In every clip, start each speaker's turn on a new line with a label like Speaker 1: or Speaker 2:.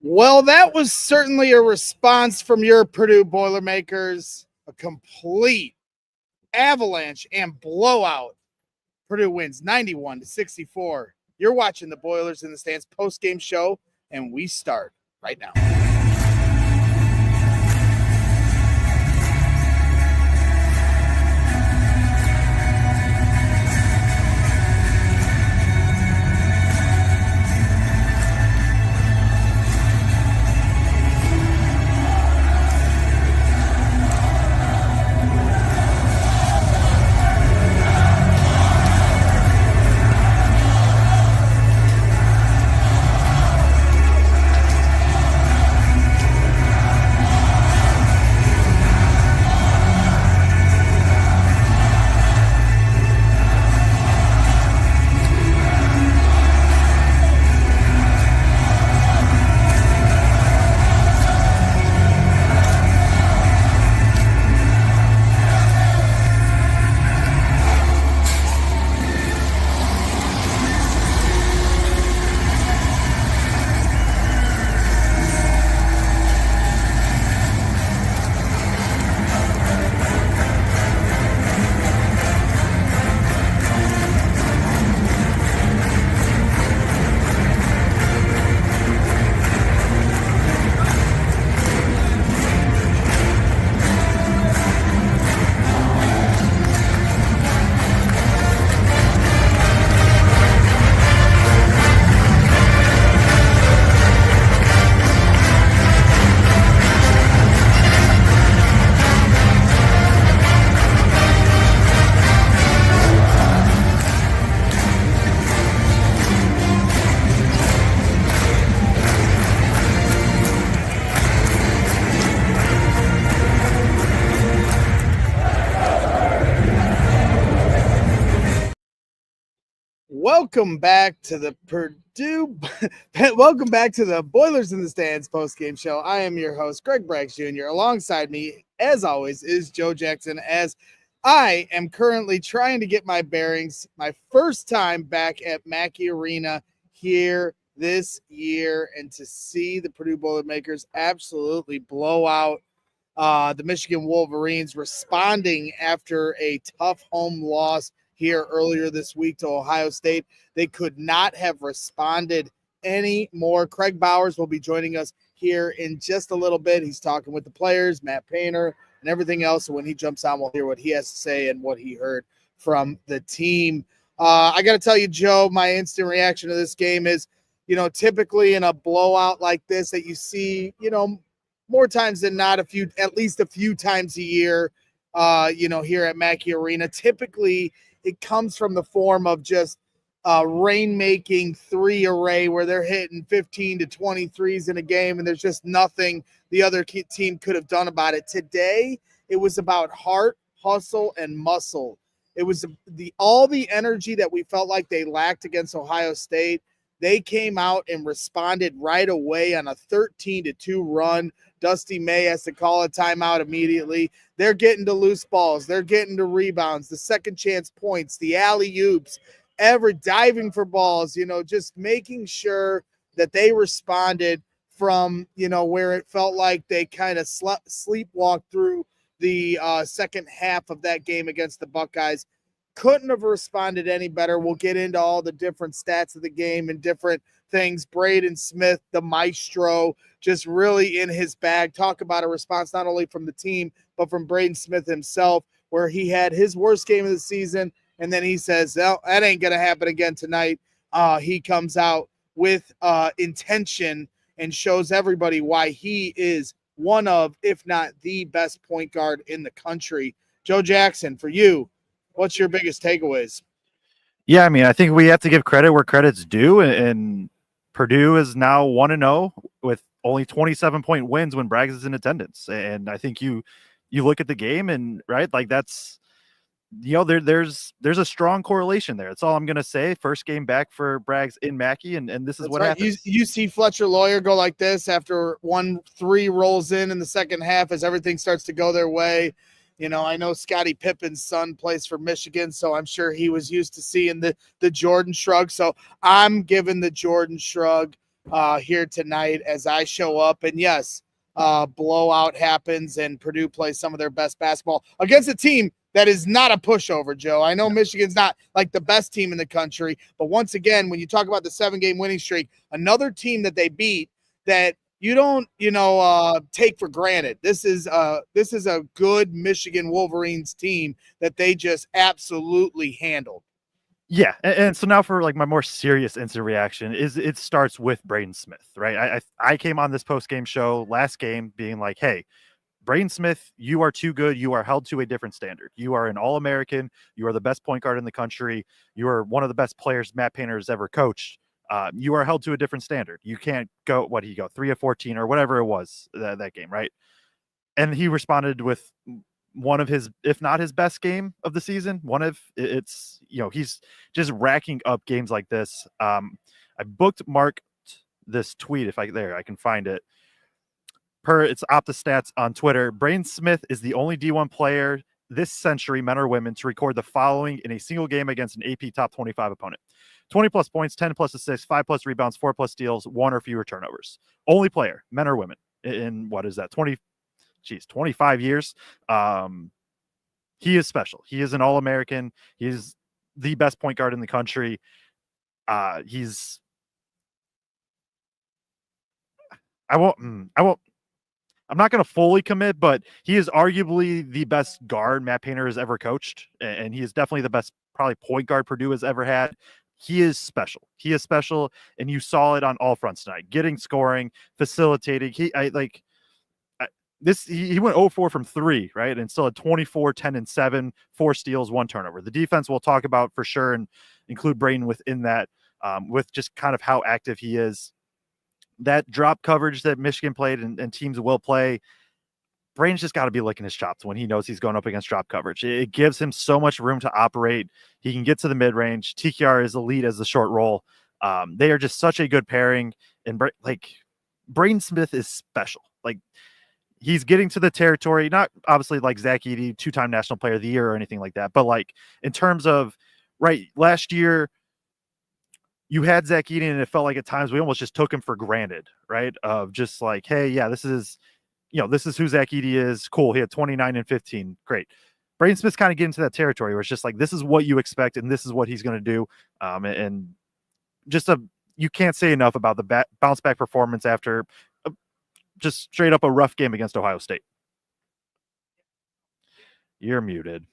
Speaker 1: Well, that was certainly a response from your Purdue Boilermakers. A complete avalanche and blowout. Purdue wins 91-64. You're watching the Boilers in the Stands post-game show, and we start right now. Welcome back to the Purdue. Welcome back to the Boilers in the Stands post-game show. I am your host, Kraig Jr. Alongside me, as always, is Joe Jackson, as I am currently trying to get my bearings. My first time back at Mackey Arena here this year, and to see the Purdue Boilermakers absolutely blow out the Michigan Wolverines, responding after a tough home loss here earlier this week to Ohio State. They could not have responded any more. Craig Bowers will be joining us here in just a little bit. He's talking with the players, Matt Painter, and everything else. So when he jumps on, we'll hear what he has to say and what he heard from the team. I got to tell you, Joe, my instant reaction to this game is, typically in a blowout like this that you see, more times than not, at least a few times a year, here at Mackey Arena, typically it comes from the form of just rain-making three array where they're hitting 15 to 23s in a game, and there's just nothing the other team could have done about it. Today, it was about heart, hustle, and muscle. It was all the energy that we felt like they lacked against Ohio State. They came out and responded right away on a 13-2 run. Dusty May has to call a timeout immediately. They're getting to loose balls. They're getting to rebounds, the second chance points, the alley-oops, diving for balls, just making sure that they responded from, where it felt like they kind of sleepwalked through the second half of that game against the Buckeyes. Couldn't have responded any better. We'll get into all the different stats of the game and different things. Braden Smith, the maestro, just really in his bag. Talk about a response not only from the team, but from Braden Smith himself, where he had his worst game of the season, and then he says, no, that ain't going to happen again tonight. He comes out with intention and shows everybody why he is one of, if not the best point guard in the country. Joe Jackson, for you, what's your biggest takeaways?
Speaker 2: Yeah, I mean, I think we have to give credit where credit's due, and Purdue is now 1-0 with only 27-point wins when Braggs is in attendance. And I think you look at the game and right, like that's, there's a strong correlation there. That's all I'm going to say. First game back for Braggs in Mackey, and this is that's what right. happens.
Speaker 1: You see Fletcher Lawyer go like this after 1-3 rolls in the second half as everything starts to go their way. I know Scottie Pippen's son plays for Michigan, so I'm sure he was used to seeing the Jordan shrug. So I'm giving the Jordan shrug here tonight as I show up. And yes, blowout happens and Purdue plays some of their best basketball against a team that is not a pushover, Joe. I know Michigan's not like the best team in the country, but once again, when you talk about the 7-game winning streak, another team that they beat that you don't, take for granted. This is a good Michigan Wolverines team that they just absolutely handled.
Speaker 2: Yeah, and so now for like my more serious instant reaction is it starts with Braden Smith, right? I came on this post game show last game being like, hey, Braden Smith, you are too good. You are held to a different standard. You are an All-American. You are the best point guard in the country. You are one of the best players Matt Painter has ever coached. You are held to a different standard. You can't go, 3 of 14 or whatever it was that game, right? And he responded with one of his, if not his best game of the season. He's just racking up games like this. I bookmarked this tweet I can find it. It's OptaStats on Twitter. Braden Smith is the only D1 player this century, men or women, to record the following in a single game against an AP top 25 opponent: 20 plus points, 10 plus assists, 5 plus rebounds, 4 plus steals, 1 or fewer turnovers. Only player, men or women, in what is that? 25 years. He is special. He is an All-American. He is the best point guard in the country. I'm not going to fully commit, but he is arguably the best guard Matt Painter has ever coached, and he is definitely the best probably point guard Purdue has ever had. He is special. He is special, and you saw it on all fronts tonight. Getting scoring, facilitating. He went 0-4 from 3, right? And still had 24, 10, and 7, 4 steals, 1 turnover. The defense we'll talk about for sure and include Braden within that, with just kind of how active he is. That drop coverage that Michigan played and teams will play, Braden's just got to be licking his chops when he knows he's going up against drop coverage. It gives him so much room to operate. He can get to the mid-range. TKR is elite as the short roll. They are just such a good pairing. And Braden Smith is special. Like, he's getting to the territory, not obviously like Zach Edey, 2-time National Player of the Year or anything like that, but like in terms of, right, last year, you had Zach Edey, and it felt like at times we almost just took him for granted, right? Of just like, hey, yeah, this is who Zach Edey is. Cool. He had 29 and 15. Great. Braden Smith's kind of getting to that territory where it's just like, this is what you expect, and this is what he's going to do. And just you can't say enough about the bounce back performance after just straight up a rough game against Ohio State. You're muted.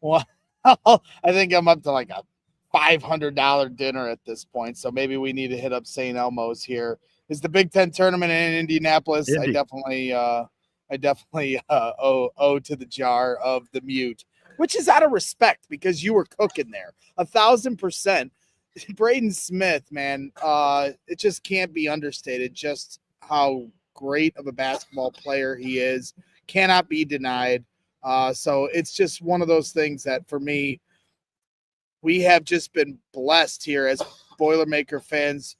Speaker 1: Well, I think I'm up to like a $500 dinner at this point, so maybe we need to hit up St. Elmo's here. Is the Big Ten tournament in Indianapolis? Indy. I definitely owe to the jar of the mute, which is out of respect because you were cooking there 1,000%. Braden Smith, man, it just can't be understated just how great of a basketball player he is. Cannot be denied. So it's just one of those things that for me, we have just been blessed here as Boilermaker fans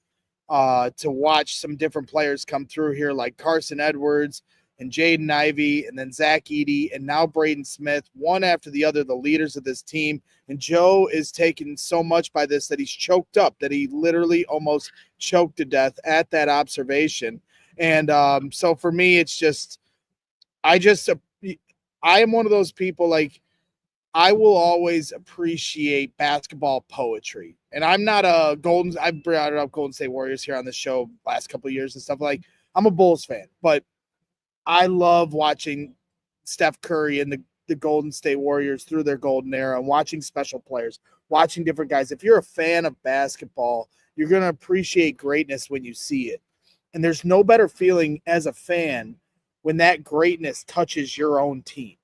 Speaker 1: to watch some different players come through here like Carson Edwards and Jaden Ivey and then Zach Edey and now Braden Smith, one after the other, the leaders of this team. And Joe is taken so much by this that he's choked up, that he literally almost choked to death at that observation. And so for me, it's just, I am one of those people, like, I will always appreciate basketball poetry. And I'm not I've brought up Golden State Warriors here on the show last couple of years and stuff. Like, I'm a Bulls fan, but I love watching Steph Curry and the Golden State Warriors through their golden era and watching special players, watching different guys. If you're a fan of basketball, you're going to appreciate greatness when you see it. And there's no better feeling as a fan when that greatness touches your own team.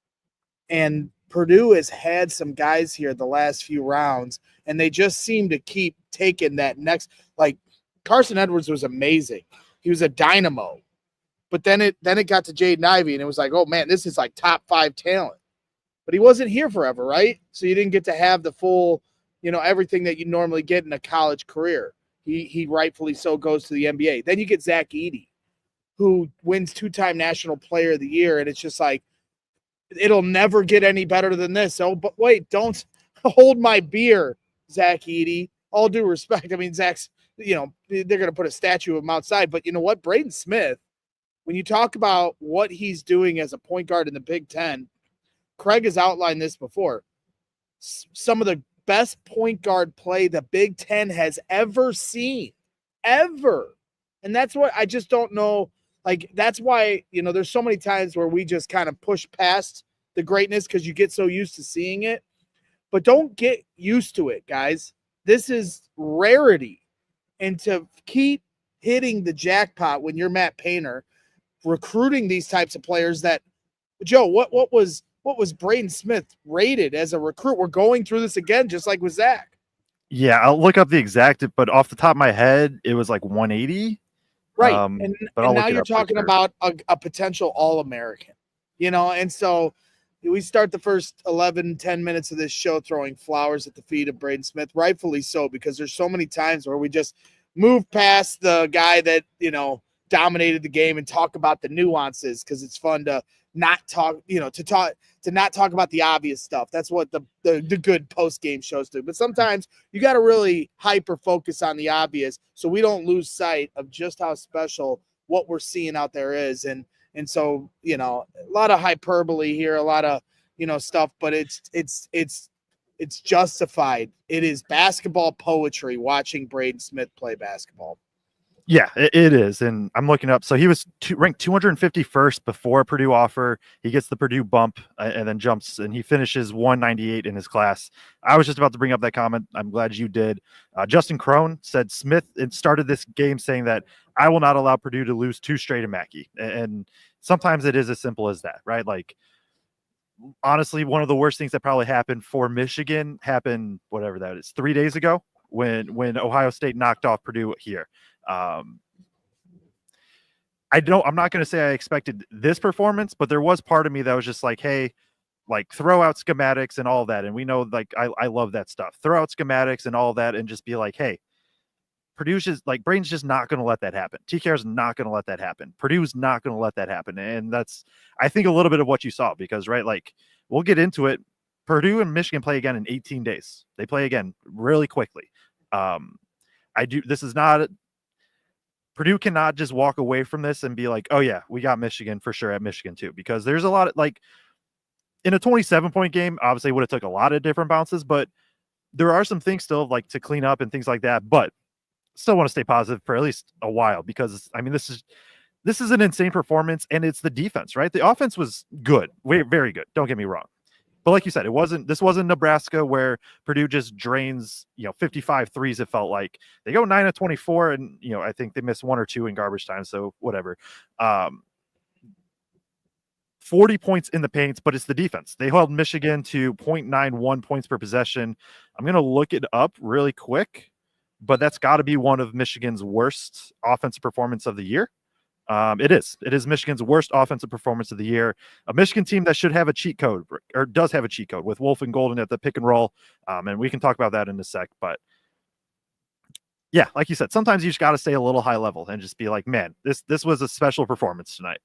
Speaker 1: And Purdue has had some guys here the last few rounds, and they just seem to keep taking that next. Like, Carson Edwards was amazing. He was a dynamo. But then it got to Jaden Ivey, and it was like, oh, man, this is like top 5 talent. But he wasn't here forever, right? So you didn't get to have the full, everything that you normally get in a college career. He rightfully so goes to the NBA. Then you get Zach Edey, who wins 2-time National Player of the Year, and it's just like, it'll never get any better than this. Oh, but wait, don't hold my beer, Zach Edey. all due respect, I mean, Zach's, they're going to put a statue of him outside, but you know what? Braden Smith, when you talk about what he's doing as a point guard in the Big Ten, Kraig has outlined this before. Some of the best point guard play the Big Ten has ever seen, ever. And that's what I just don't know. Like, that's why, there's so many times where we just kind of push past the greatness because you get so used to seeing it. But don't get used to it, guys. This is rarity. And to keep hitting the jackpot when you're Matt Painter, recruiting these types of players that, Joe, what was Braden Smith rated as a recruit? We're going through this again, just like with Zach.
Speaker 2: Yeah, I'll look up the exact, but off the top of my head, it was like 180.
Speaker 1: Right.
Speaker 2: But
Speaker 1: and now you're talking about a potential All-American, and so we start the first 10 minutes of this show throwing flowers at the feet of Braden Smith, rightfully so, because there's so many times where we just move past the guy that, dominated the game and talk about the nuances because it's fun to not talk, to not talk about the obvious stuff. That's what the good post-game shows do. But sometimes you got to really hyper focus on the obvious so we don't lose sight of just how special what we're seeing out there is. And so, a lot of hyperbole here, a lot of, stuff, but it's justified. It is basketball poetry watching Braden Smith play basketball.
Speaker 2: Yeah, it is. And I'm looking up. So he was ranked 251st before a Purdue offer. He gets the Purdue bump and then jumps, and he finishes 198 in his class. I was just about to bring up that comment. I'm glad you did. Justin Crone said Smith started this game saying that I will not allow Purdue to lose 2 straight in Mackey. And sometimes it is as simple as that, right? Like, honestly, one of the worst things that probably happened for Michigan happened, whatever that is, 3 days ago when Ohio State knocked off Purdue here. I'm not going to say I expected this performance, but there was part of me that was just like, hey, like throw out schematics and all that. And we know, like, I love that stuff. Throw out schematics and all that and just be like, hey, Purdue's just like, Braden's just not going to let that happen. TKR's not going to let that happen. Purdue's not going to let that happen. And that's, I think, a little bit of what you saw because, right, like, we'll get into it. Purdue and Michigan play again in 18 days. They play again really quickly. Purdue cannot just walk away from this and be like, oh yeah, we got Michigan for sure at Michigan too, because there's a lot of, like, in a 27-point game, obviously would have took a lot of different bounces, but there are some things still like to clean up and things like that, but still want to stay positive for at least a while because I mean, this is an insane performance and it's the defense, right? The offense was good, very good. Don't get me wrong. But like you said, this wasn't Nebraska where Purdue just drains, 55 threes. It felt like they go 9 of 24 and, I think they missed 1 or 2 in garbage time. So whatever. 40 points in the paint, but it's the defense. They held Michigan to 0.91 points per possession. I'm going to look it up really quick, but that's got to be one of Michigan's worst offensive performance of the year. It is Michigan's worst offensive performance of the year. A Michigan team that should have a cheat code or does have a cheat code with Wolf and Golden at the pick and roll. And we can talk about that in a sec, but yeah, like you said, sometimes you just got to stay a little high level and just be like, man, this was a special performance tonight.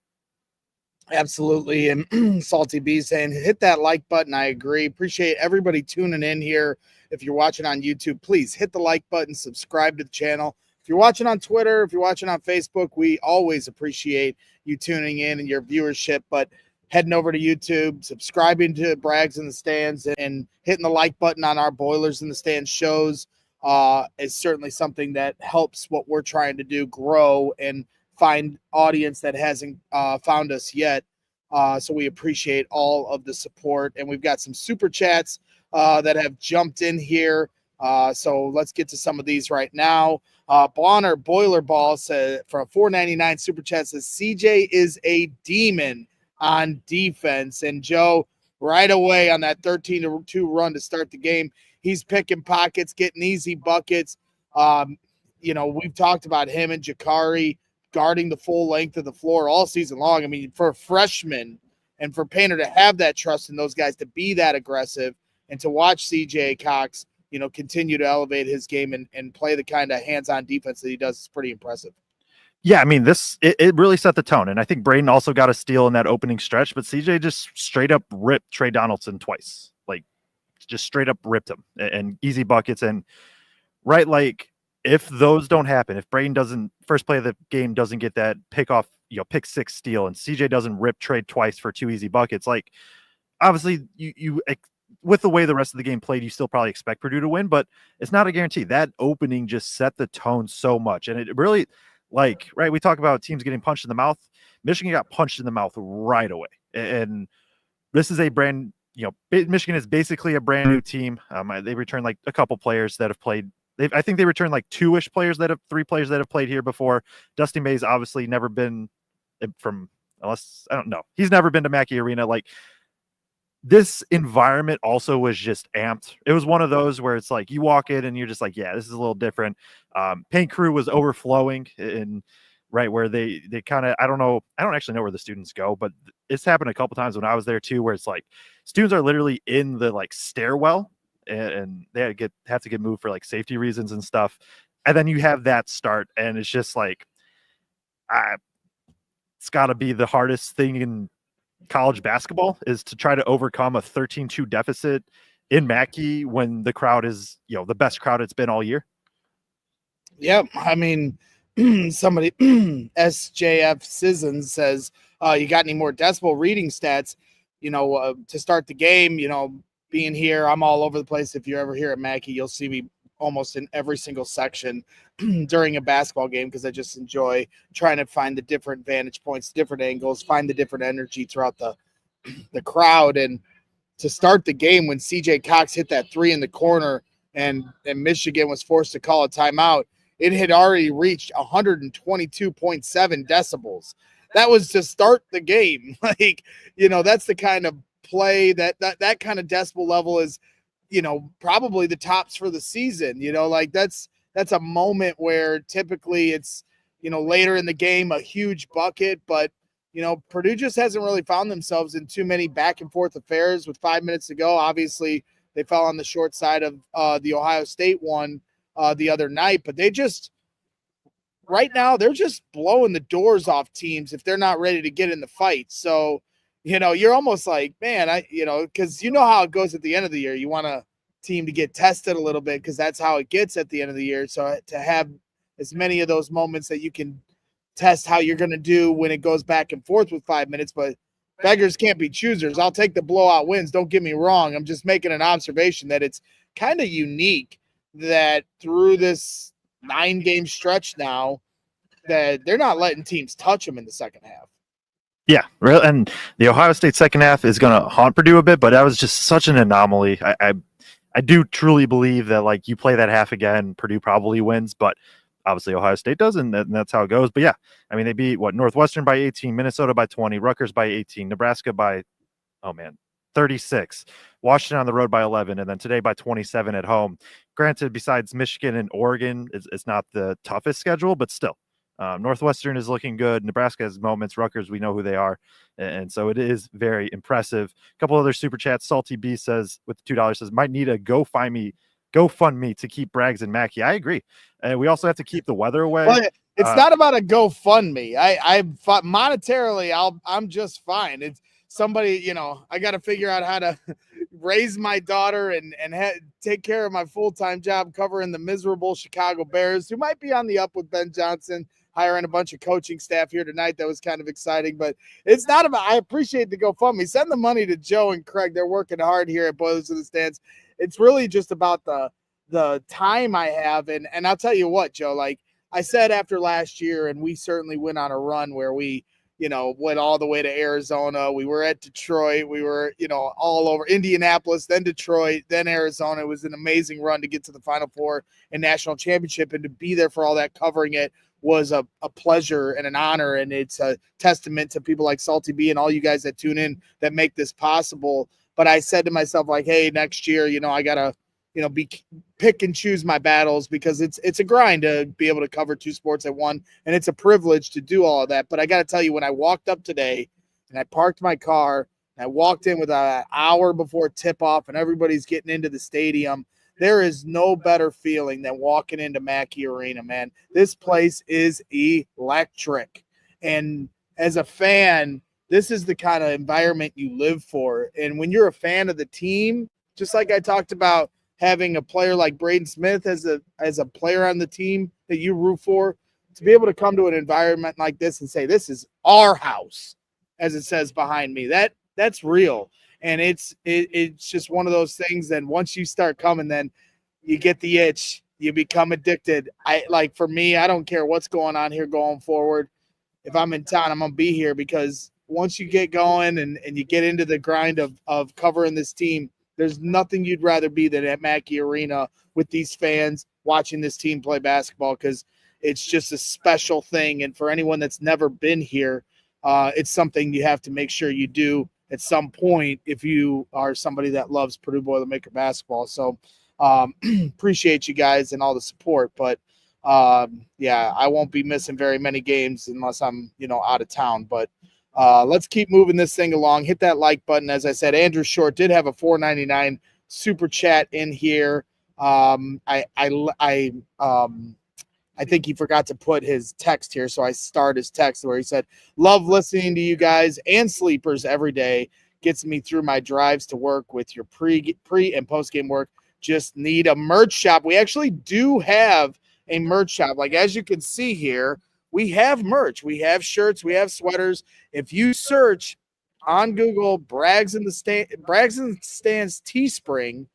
Speaker 1: Absolutely. And Salty B saying, hit that like button. I agree. Appreciate everybody tuning in here. If you're watching on YouTube, please hit the like button, subscribe to the channel. If you're watching on Twitter, if you're watching on Facebook, we always appreciate you tuning in and your viewership, but heading over to YouTube, subscribing to Brags in the Stands, and hitting the like button on our Boilers in the Stands shows is certainly something that helps what we're trying to do grow and find audience that hasn't found us yet. So we appreciate all of the support, and we've got some super chats that have jumped in here. So let's get to some of these right now. Bonner Boiler Ball said for a $4.99 super chat says CJ is a demon on defense. And Joe, right away on that 13-2 run to start the game, he's picking pockets, getting easy buckets. We've talked about him and Jakari guarding the full length of the floor all season long. I mean, for a freshman and for Painter to have that trust in those guys to be that aggressive and to watch CJ Cox, continue to elevate his game and play the kind of hands-on defense that he does is pretty impressive.
Speaker 2: Yeah, I mean, it really set the tone. And I think Braden also got a steal in that opening stretch, but CJ just straight up ripped Trey Donaldson twice. Like, just straight up ripped him and easy buckets. And right? Like if those don't happen, if Braden doesn't first play of the game doesn't get that pick off, pick six steal, and CJ doesn't rip trade twice for 2 easy buckets, like obviously you with the way the rest of the game played, you still probably expect Purdue to win, but it's not a guarantee. That opening just set the tone so much, and it really, like, right, we talk about teams getting punched in the mouth. Michigan got punched in the mouth right away, and this is a brand, Michigan is basically a brand new team. They returned like a couple players that have played. I think they returned like 2-ish players three players that have played here before. Dusty May's obviously never been from, unless I don't know, he's never been to Mackey Arena. Like, this environment also was just amped. It was one of those where it's like you walk in and you're just like, yeah, this is a little different. Paint crew was overflowing in right where they kind of, I don't actually know where the students go, but it's happened a couple times when I was there too, where it's like students are literally in the like stairwell and they have to get moved for like safety reasons and stuff. And then you have that start and it's just like, it's got to be the hardest thing in college basketball is to try to overcome a 13-2 deficit in Mackey when the crowd is, the best crowd it's been all year.
Speaker 1: Yep. I mean, somebody, SJF Sissons says, you got any more decibel reading stats, to start the game, being here, I'm all over the place. If you're ever here at Mackey, you'll see me almost in every single section during a basketball game because I just enjoy trying to find the different vantage points, different angles, find the different energy throughout the crowd. And to start the game, when CJ Cox hit that three in the corner and Michigan was forced to call a timeout, it had already reached 122.7 decibels. That was to start the game. Like, that's the kind of play that kind of decibel level is, probably the tops for the season. Like that's a moment where typically it's, later in the game, a huge bucket, but Purdue just hasn't really found themselves in too many back and forth affairs with 5 minutes to go. Obviously they fell on the short side of the Ohio State one the other night, but they just, right now, they're just blowing the doors off teams if they're not ready to get in the fight. So, you're almost like, man, because how it goes at the end of the year. You want a team to get tested a little bit because that's how it gets at the end of the year. So to have as many of those moments that you can test how you're going to do when it goes back and forth with 5 minutes, but beggars can't be choosers. I'll take the blowout wins. Don't get me wrong. I'm just making an observation that it's kind of unique that through this 9-game stretch now that they're not letting teams touch them in the second half.
Speaker 2: Yeah, really, and the Ohio State second half is going to haunt Purdue a bit, but that was just such an anomaly. I do truly believe that, like, you play that half again, Purdue probably wins, but obviously Ohio State does, and that's how it goes. But yeah, I mean, they beat Northwestern by 18, Minnesota by 20, Rutgers by 18, Nebraska by 36, Washington on the road by 11, and then today by 27 at home. Granted, besides Michigan and Oregon, it's not the toughest schedule, but still. Northwestern is looking good. Nebraska has moments. Rutgers, we know who they are. And so it is very impressive. A couple other super chats. Salty B says, with $2, says, might need a GoFundMe to keep Braggs and Mackey. I agree. And we also have to keep the weather away.
Speaker 1: Well, it's not about a GoFundMe. I'm monetarily, I'm just fine. It's somebody, I got to figure out how to raise my daughter and take care of my full-time job covering the miserable Chicago Bears, who might be on the up with Ben Johnson, hiring a bunch of coaching staff here tonight. That was kind of exciting, but it's not about, I appreciate the GoFundMe. Send the money to Joe and Kraig. They're working hard here at Boilers in the Stands. It's really just about the time I have. And I'll tell you what, Joe, like I said after last year, and we certainly went on a run where we, went all the way to Arizona. We were at Detroit. We were, all over Indianapolis, then Detroit, then Arizona. It was an amazing run to get to the Final Four and national championship, and to be there for all that, covering it was a pleasure and an honor. And it's a testament to people like Salty B and all you guys that tune in that make this possible. But I said to myself, like, hey, next year, I got to, pick and choose my battles, because it's a grind to be able to cover two sports at one. And it's a privilege to do all of that. But I got to tell you, when I walked up today and I parked my car and I walked in with an hour before tip off and everybody's getting into the stadium, there is no better feeling than walking into Mackey Arena, man. This place is electric. And as a fan, this is the kind of environment you live for. And when you're a fan of the team, just like I talked about having a player like Braden Smith as a player on the team that you root for, to be able to come to an environment like this and say, this is our house, as it says behind me, that's real. And it's just one of those things. Then once you start coming, then you get the itch, you become addicted. For me, I don't care what's going on here going forward. If I'm in town, I'm going to be here, because once you get going and you get into the grind of covering this team, there's nothing you'd rather be than at Mackey Arena with these fans watching this team play basketball, because it's just a special thing. And for anyone that's never been here, it's something you have to make sure you do at some point if you are somebody that loves Purdue Boilermaker basketball. So appreciate you guys and all the support. But I won't be missing very many games unless I'm, out of town. But let's keep moving this thing along. Hit that like button. As I said, Andrew Short did have a $4.99 super chat in here. I think he forgot to put his text here, so I start his text where he said, "Love listening to you guys and sleepers every day. Gets me through my drives to work with your pre and post game work. Just need a merch shop." We actually do have a merch shop. Like, as you can see here, we have merch. We have shirts. We have sweaters. If you search on Google Brags and the Stands Teespring,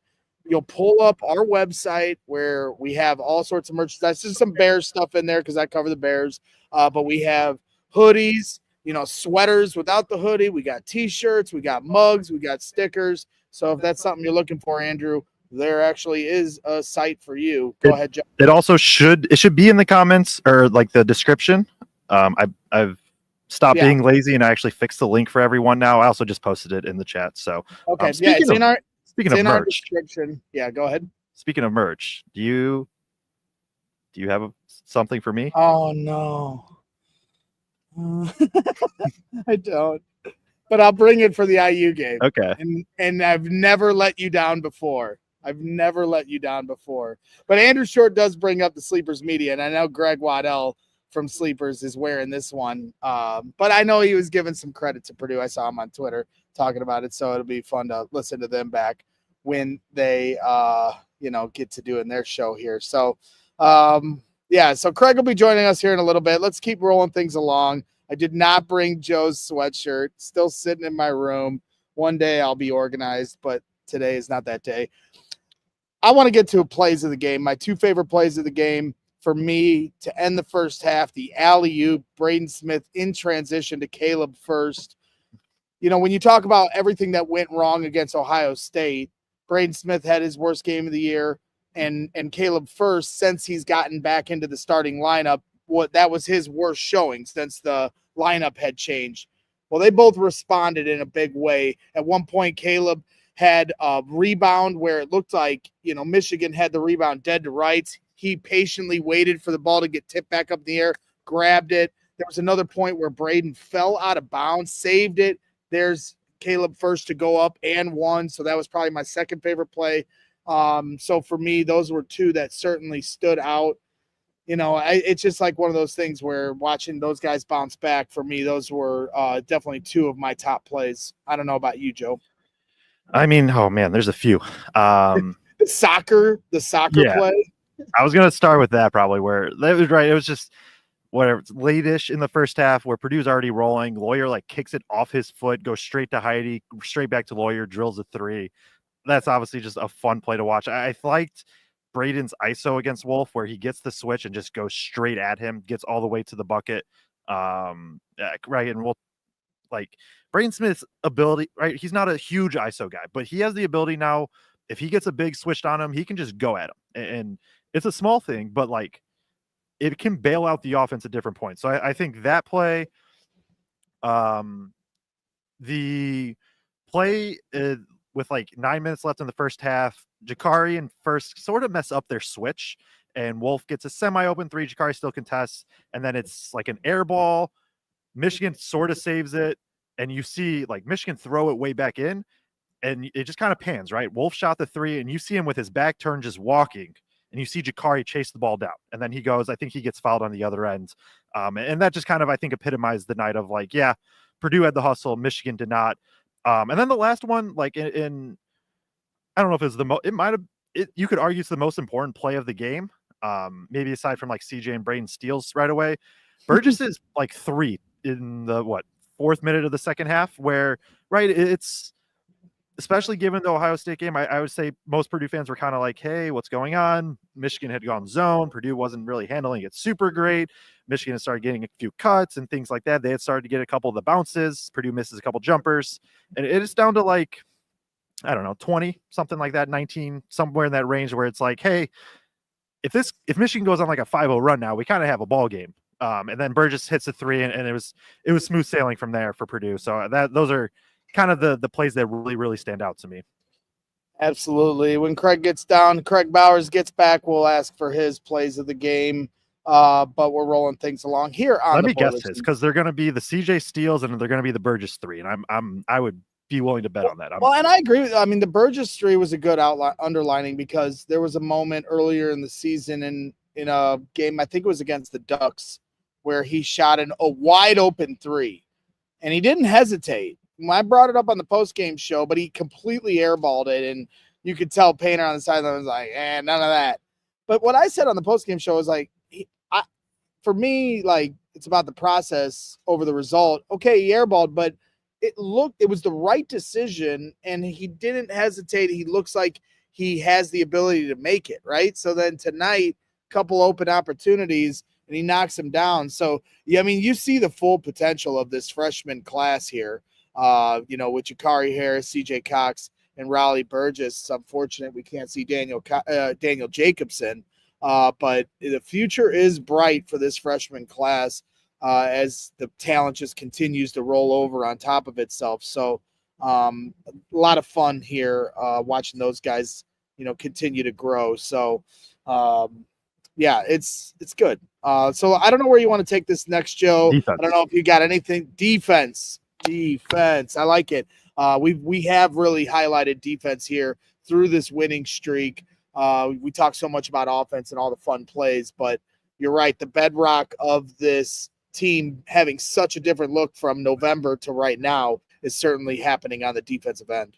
Speaker 1: you'll pull up our website where we have all sorts of merchandise. There's some Bears stuff in there because I cover the Bears. But we have hoodies, sweaters without the hoodie. We got T-shirts. We got mugs. We got stickers. So if that's something you're looking for, Andrew, there actually is a site for you. Go ahead, Joe.
Speaker 2: It also should be in the comments or like the description. I've stopped being lazy and I actually fixed the link for everyone now. I also just posted it in the chat. So
Speaker 1: okay, Speaking of merch, description. Yeah, go ahead.
Speaker 2: Speaking of merch, do you have something for me?
Speaker 1: Oh no, I don't. But I'll bring it for the IU game.
Speaker 2: Okay.
Speaker 1: And I've never let you down before. But Andrew Short does bring up the Sleepers media, and I know Greg Waddell from Sleepers is wearing this one. But I know he was giving some credit to Purdue. I saw him on Twitter talking about it, so it'll be fun to listen to them back when they get to doing their show here. So so Kraig will be joining us here in a little bit. Let's keep rolling things along. I did not bring Joe's sweatshirt, still sitting in my room. One day I'll be organized, but today is not that day. I want to get to plays of the game. My two favorite plays of the game for me to end the first half, the alley-oop, Braden Smith in transition to Caleb first. When you talk about everything that went wrong against Ohio State, Braden Smith had his worst game of the year, and Caleb first, since he's gotten back into the starting lineup, that was his worst showing since the lineup had changed. Well, they both responded in a big way. At one point, Caleb had a rebound where it looked like, Michigan had the rebound dead to rights. He patiently waited for the ball to get tipped back up in the air, grabbed it. There was another point where Braden fell out of bounds, saved it. There's Caleb first to go up and one. So that was probably my second favorite play. So for me, those were two that certainly stood out. It's just like one of those things where watching those guys bounce back, for me, those were definitely two of my top plays. I don't know about you, Joe.
Speaker 2: I mean, oh man, there's a few.
Speaker 1: The soccer play.
Speaker 2: I was going to start with that probably, where that was right. It was just whatever, late-ish in the first half where Purdue's already rolling. Lawyer kicks it off his foot, goes straight to Heidi, straight back to Lawyer, drills a three. That's obviously just a fun play to watch. I liked Braden's ISO against Wolf, where he gets the switch and just goes straight at him, gets all the way to the bucket. Right. And we'll Braden Smith's ability, right? He's not a huge ISO guy, but he has the ability now. If he gets a big switched on him, he can just go at him. And it's a small thing, but it can bail out the offense at different points. So I think that play, the play with 9 minutes left in the first half, Jakari and first sort of mess up their switch, and Wolf gets a semi-open three. Jakari still contests, and then it's an air ball. Michigan sort of saves it, and you see Michigan throw it way back in, and it just kind of pans, right? Wolf shot the three, and you see him with his back turned just walking, and you see Jakari chase the ball down, and then he goes, I think he gets fouled on the other end. And that just kind of, I think, epitomized the night of Purdue had the hustle, Michigan did not. And then the last one, in I don't know if it's it might have you could argue it's the most important play of the game. Maybe aside from like CJ and Braden steals right away. Burgess is like 3 in the 4th minute of the second half, where it's especially given the Ohio State game, I would say most Purdue fans were kind of like, hey, what's going on? Michigan had gone zone. Purdue wasn't really handling it super great. Michigan had started getting a few cuts and things like that. They had started to get a couple of the bounces. Purdue misses a couple jumpers. And it is down to like, I don't know, 20, something like that, 19, somewhere in that range where it's like, hey, if Michigan goes on like a 5-0 run now, we kind of have a ball game. And then Burgess hits a 3, and it was smooth sailing from there for Purdue. So those are kind of the plays that really, really stand out to me.
Speaker 1: Absolutely. When Kraig gets down, Kraig Bowers gets back, we'll ask for his plays of the game. But we're rolling things along here on
Speaker 2: Let
Speaker 1: the
Speaker 2: me
Speaker 1: Boilers.
Speaker 2: guess his, because they're going to be the CJ steals and they're going to be the Burgess 3, and I would be willing to bet on that.
Speaker 1: Well, and I agree with. I mean, the Burgess 3 was a good underlining, because there was a moment earlier in the season in a game, I think it was against the Ducks, where he shot a wide open 3, and he didn't hesitate. I brought it up on the post-game show, but he completely airballed it, and you could tell Painter on the sideline was like, none of that. But what I said on the post-game show is like, for me, like, it's about the process over the result. Okay, he airballed, but it was the right decision, and he didn't hesitate. He looks like he has the ability to make it, right? So then tonight, couple open opportunities, and he knocks him down. So, yeah, I mean, you see the full potential of this freshman class here. With Jakari Harris, CJ Cox, and Raleigh Burgess. It's unfortunate we can't see Daniel Jacobson, but the future is bright for this freshman class as the talent just continues to roll over on top of itself. So a lot of fun here watching those guys, continue to grow. So yeah, it's good. So I don't know where you want to take this next, Joe.
Speaker 2: Defense.
Speaker 1: I don't know if you got anything. Defense. I like it. We have really highlighted defense here through this winning streak. We talk so much about offense and all the fun plays, but you're right. The bedrock of this team having such a different look from November to right now is certainly happening on the defensive end.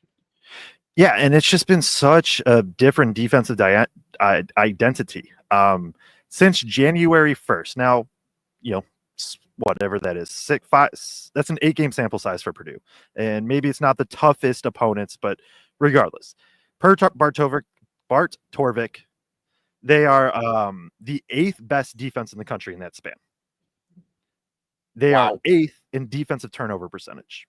Speaker 2: Yeah, and it's just been such a different defensive identity since January 1st. Now, whatever that is, 6-5, that's an 8-game sample size for Purdue, and maybe it's not the toughest opponents, but regardless, Bart Torvik, they are the 8th best defense in the country in that span. They are 8th in defensive turnover percentage.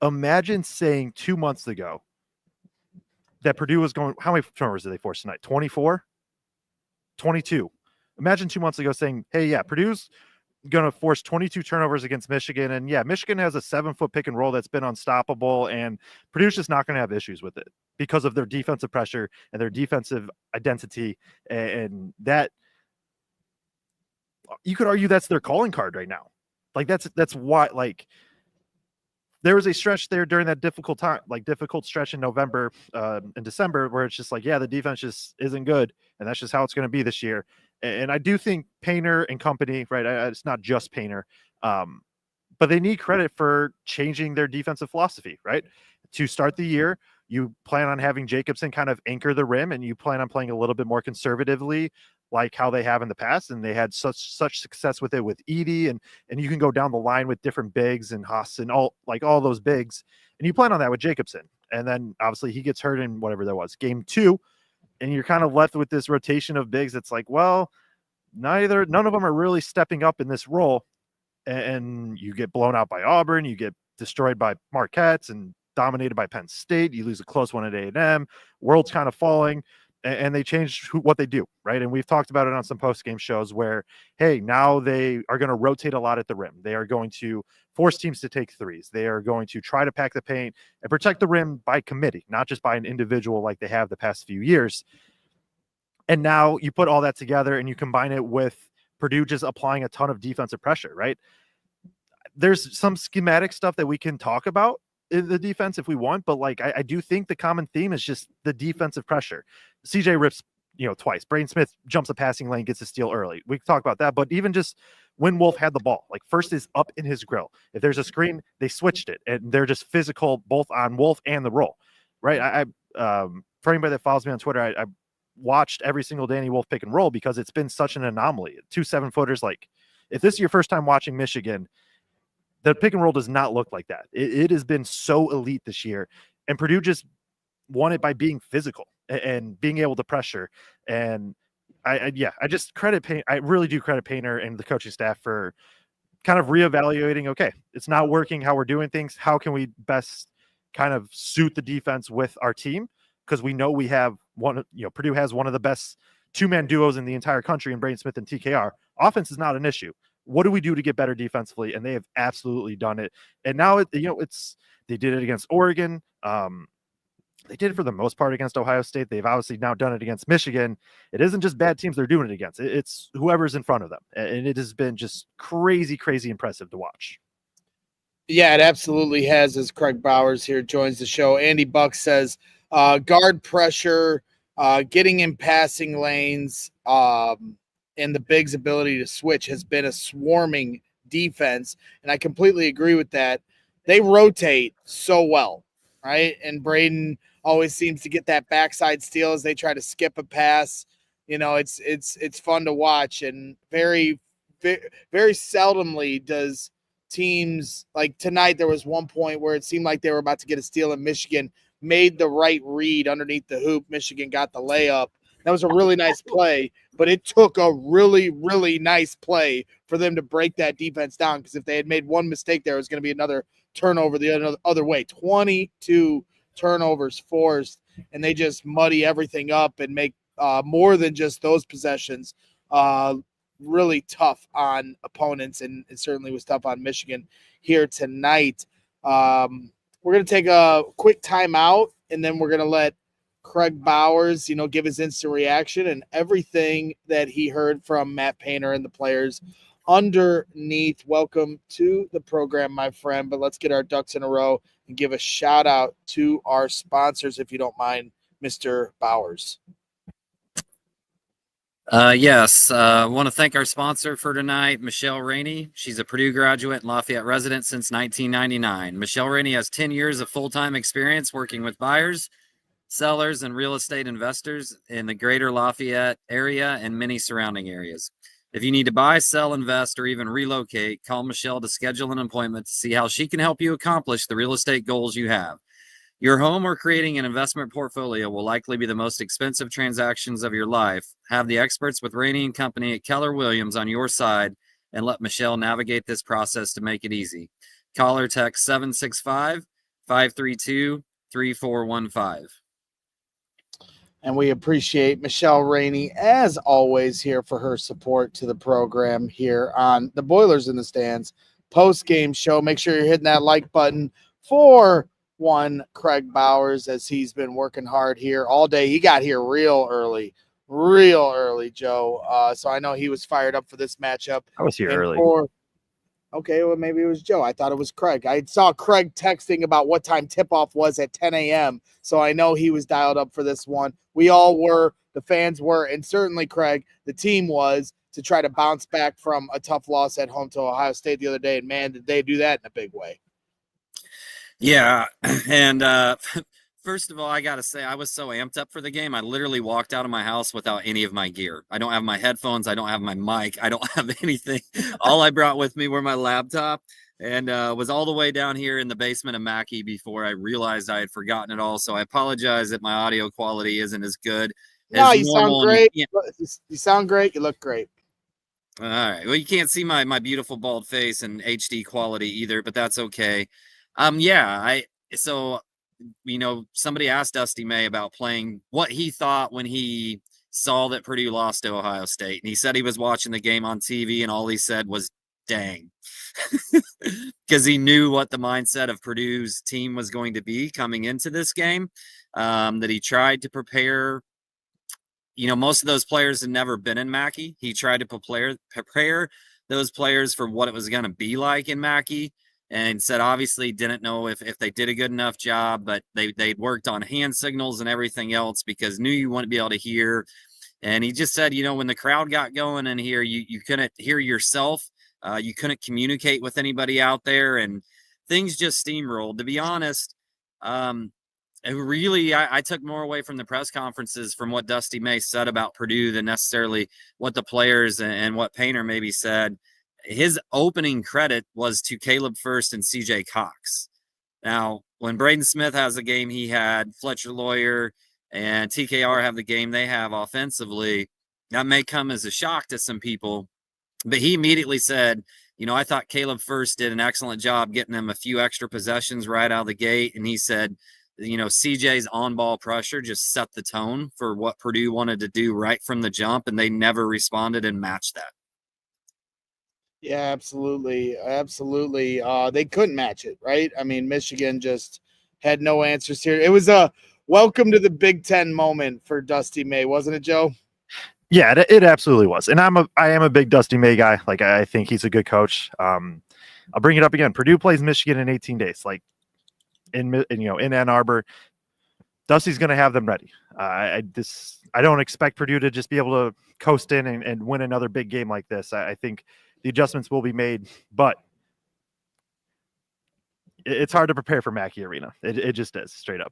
Speaker 2: Imagine saying 2 months ago that Purdue was going, how many turnovers did they force tonight? 24? 22. Imagine 2 months ago saying, hey, yeah, Purdue's going to force 22 turnovers against Michigan. And yeah, Michigan has a 7-foot pick and roll that's been unstoppable, and Purdue's just not going to have issues with it because of their defensive pressure and their defensive identity. And that, you could argue that's their calling card right now. Like that's why, like, there was a stretch there during that difficult stretch in November and December where it's just like, yeah, the defense just isn't good. And that's just how it's going to be this year. And I do think Painter and company, right? It's not just Painter, but they need credit for changing their defensive philosophy, right? To start the year, you plan on having Jacobson kind of anchor the rim, and you plan on playing a little bit more conservatively, like how they have in the past. And they had such success with it with Edey, and you can go down the line with different bigs and Haas and all those bigs. And you plan on that with Jacobson. And then obviously he gets hurt in whatever that was, game 2. And you're kind of left with this rotation of bigs. It's like, well, none of them are really stepping up in this role. And you get blown out by Auburn. You get destroyed by Marquette and dominated by Penn State. You lose a close one at A&M. World's kind of falling. And they changed what they do, right? And we've talked about it on some post-game shows where, hey, now they are going to rotate a lot at the rim. They are going to force teams to take threes. They are going to try to pack the paint and protect the rim by committee, not just by an individual like they have the past few years. And now you put all that together and you combine it with Purdue just applying a ton of defensive pressure, right? There's some schematic stuff that we can talk about in the defense if we want, but like I do think the common theme is just the defensive pressure. CJ rips, twice. Braden Smith jumps a passing lane, gets a steal early. We can talk about that, but even just when Wolf had the ball, like first is up in his grill. If there's a screen, they switched it, and they're just physical both on Wolf and the roll, right? For anybody that follows me on Twitter, I watched every single Danny Wolf pick and roll because it's been such an anomaly. 2 7-footers, like if this is your first time watching Michigan, the pick and roll does not look like that. It has been so elite this year, and Purdue just won it by being physical and being able to pressure. And I just I really do credit Painter and the coaching staff for kind of reevaluating. Okay, it's not working how we're doing things. How can we best kind of suit the defense with our team? Because we know we have Purdue has one of the best 2-man duos in the entire country in Braden Smith and TKR. Offense is not an issue. What do we do to get better defensively? And they have absolutely done it. And now they did it against Oregon. They did it for the most part against Ohio State. They've obviously now done it against Michigan. It isn't just bad teams they're doing it against. It's whoever's in front of them. And it has been just crazy, crazy impressive to watch.
Speaker 1: Yeah, it absolutely has, as Kraig Bowers here joins the show. Andy Buck says, guard pressure, getting in passing lanes, and the Bigs' ability to switch has been a swarming defense. And I completely agree with that. They rotate so well, right? And Braden always seems to get that backside steal as they try to skip a pass. It's fun to watch, and very, very, very seldomly does teams, like tonight there was one point where it seemed like they were about to get a steal and Michigan made the right read underneath the hoop. Michigan got the layup. That was a really nice play, but it took a really, really nice play for them to break that defense down, because if they had made one mistake there, it was going to be another turnover the other way. 22 turnovers forced, and they just muddy everything up and make more than just those possessions really tough on opponents, and it certainly was tough on Michigan here tonight. We're going to take a quick timeout, and then we're going to let Kraig Bowers, give his instant reaction and everything that he heard from Matt Painter and the players underneath. Welcome to the program, my friend, but let's get our ducks in a row and give a shout out to our sponsors, if you don't mind, Mr. Bowers.
Speaker 3: Yes. I want to thank our sponsor for tonight, Michelle Rainey. She's a Purdue graduate and Lafayette resident since 1999. Michelle Rainey has 10 years of full-time experience working with buyers, sellers, and real estate investors in the greater Lafayette area and many surrounding areas. If you need to buy, sell, invest, or even relocate, call Michelle to schedule an appointment to see how she can help you accomplish the real estate goals you have. Your home or creating an investment portfolio will likely be the most expensive transactions of your life. Have the experts with Rainey & Company at Keller Williams on your side and let Michelle navigate this process to make it easy. Call or text 765-532-3415.
Speaker 1: And we appreciate Michelle Rainey, as always, here for her support to the program here on the Boilers in the Stands post-game show. Make sure you're hitting that like button for Kraig Bowers, as he's been working hard here all day. He got here real early, Joe. So I know he was fired up for this matchup.
Speaker 2: I was here early.
Speaker 1: Okay, well, maybe it was Joe. I thought it was Kraig. I saw Kraig texting about what time tip-off was at 10 a.m., so I know he was dialed up for this one. We all were, the fans were, and certainly Kraig, the team was, to try to bounce back from a tough loss at home to Ohio State the other day, and man, did they do that in a big way.
Speaker 3: Yeah, and first of all, I got to say, I was so amped up for the game. I literally walked out of my house without any of my gear. I don't have my headphones. I don't have my mic. I don't have anything. All I brought with me were my laptop, and was all the way down here in the basement of Mackey before I realized I had forgotten it all. So I apologize that my audio quality isn't as good
Speaker 1: No,
Speaker 3: as
Speaker 1: you
Speaker 3: normal.
Speaker 1: sound great. You sound great. You look great.
Speaker 3: All right. Well, you can't see my beautiful bald face in HD quality either, but that's okay. So somebody asked Dusty May about playing what he thought when he saw that Purdue lost to Ohio State. And he said he was watching the game on TV and all he said was, dang, because he knew what the mindset of Purdue's team was going to be coming into this game, that he tried to prepare. Most of those players had never been in Mackey. He tried to prepare those players for what it was going to be like in Mackey. And said obviously didn't know if they did a good enough job, but they'd worked on hand signals and everything else because knew you wouldn't be able to hear. And he just said, when the crowd got going in here, you couldn't hear yourself. You couldn't communicate with anybody out there, and things just steamrolled. To be honest, I took more away from the press conferences from what Dusty May said about Purdue than necessarily what the players and what Painter maybe said. His opening credit was to Caleb First and CJ Cox. Now, when Braden Smith has the game he had, Fletcher Lawyer and TKR have the game they have offensively, that may come as a shock to some people. But he immediately said, I thought Caleb First did an excellent job getting them a few extra possessions right out of the gate. And he said, CJ's on-ball pressure just set the tone for what Purdue wanted to do right from the jump, and they never responded and matched that.
Speaker 1: Yeah, absolutely. Absolutely. They couldn't match it, right? I mean, Michigan just had no answers here. It was a welcome to the Big Ten moment for Dusty May, wasn't it, Joe?
Speaker 2: Yeah, it absolutely was. And I am a big Dusty May guy. Like, I think he's a good coach. I'll bring it up again. Purdue plays Michigan in 18 days. Like, in Ann Arbor, Dusty's going to have them ready. I don't expect Purdue to just be able to coast in and win another big game like this. I think the adjustments will be made, but it's hard to prepare for Mackey Arena. It just is, straight up.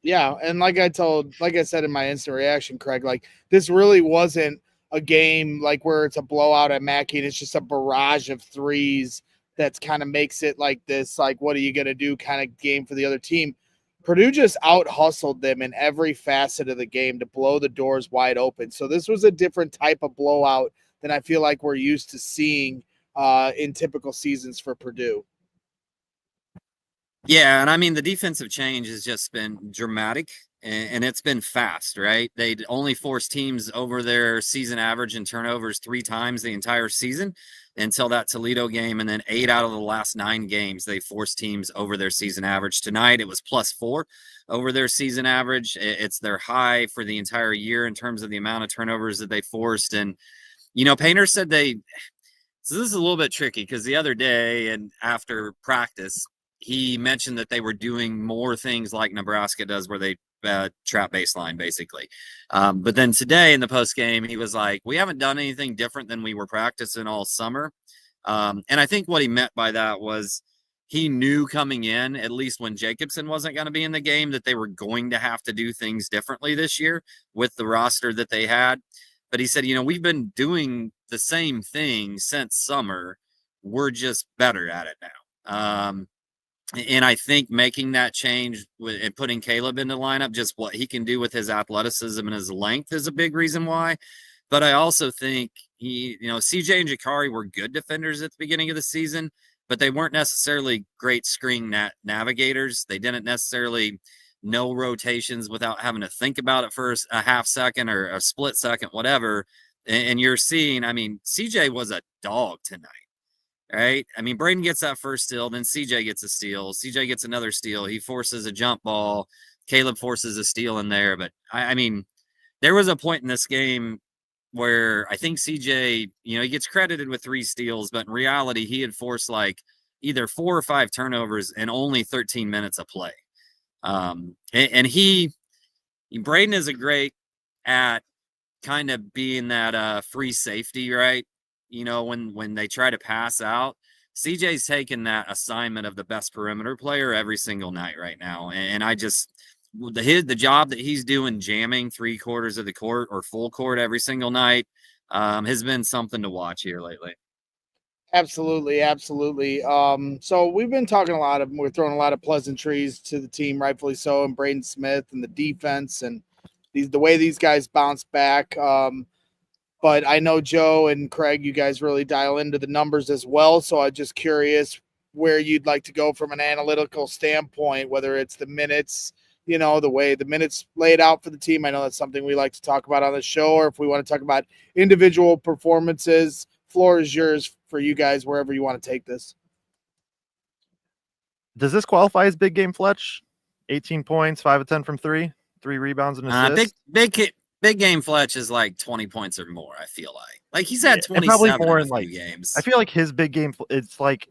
Speaker 1: Yeah, and like I said in my instant reaction, Kraig, like this really wasn't a game like where it's a blowout at Mackey and it's just a barrage of threes that's kind of makes it like this, like what are you gonna do kind of game for the other team. Purdue just out hustled them in every facet of the game to blow the doors wide open. So this was a different type of blowout than I feel like we're used to seeing in typical seasons for Purdue.
Speaker 3: Yeah, and I mean, the defensive change has just been dramatic, and it's been fast, right? They'd only forced teams over their season average in turnovers 3 times the entire season until that Toledo game, and then 8 out of the last 9 games, they forced teams over their season average. Tonight, it was +4 over their season average. It's their high for the entire year in terms of the amount of turnovers that they forced. And, Painter said so this is a little bit tricky because the other day and after practice, he mentioned that they were doing more things like Nebraska does where they trap baseline, basically. But then today in the post game, he was like, we haven't done anything different than we were practicing all summer. And I think what he meant by that was he knew coming in, at least when Jacobson wasn't going to be in the game, that they were going to have to do things differently this year with the roster that they had. But he said, we've been doing the same thing since summer. We're just better at it now. And I think making that change and putting Caleb in the lineup, just what he can do with his athleticism and his length is a big reason why. But I also think CJ and Jakari were good defenders at the beginning of the season, but they weren't necessarily great screen navigators. They didn't necessarily know rotations without having to think about it for a half second or a split second, whatever. And you're seeing, CJ was a dog tonight. Right. I mean, Braden gets that first steal, then CJ gets a steal. CJ gets another steal. He forces a jump ball. Caleb forces a steal in there. But I mean, there was a point in this game where I think CJ, he gets credited with 3 steals, but in reality, he had forced like either 4 or 5 turnovers in only 13 minutes of play. And Braden is a great at kind of being that free safety, right? When they try to pass out, CJ's taking that assignment of the best perimeter player every single night right now. And I just, the job that he's doing, jamming 3/4 of the court or full court every single night, has been something to watch here lately.
Speaker 1: Absolutely, absolutely. So we've been talking we're throwing a lot of pleasantries to the team, rightfully so, and Braden Smith and the defense and the way these guys bounce back. But I know Joe and Kraig, you guys really dial into the numbers as well. So I'm just curious where you'd like to go from an analytical standpoint, whether it's the minutes, the way the minutes laid out for the team. I know that's something we like to talk about on the show, or if we want to talk about individual performances, floor is yours for you guys, wherever you want to take this.
Speaker 2: Does this qualify as big game Fletch? 18 points, 5 of 10 from 3, 3 rebounds and assists.
Speaker 3: Big game Fletch is like 20 points or more, I feel like he's had 27
Speaker 2: more
Speaker 3: in
Speaker 2: in
Speaker 3: a
Speaker 2: like
Speaker 3: few games.
Speaker 2: I feel like his big game, it's like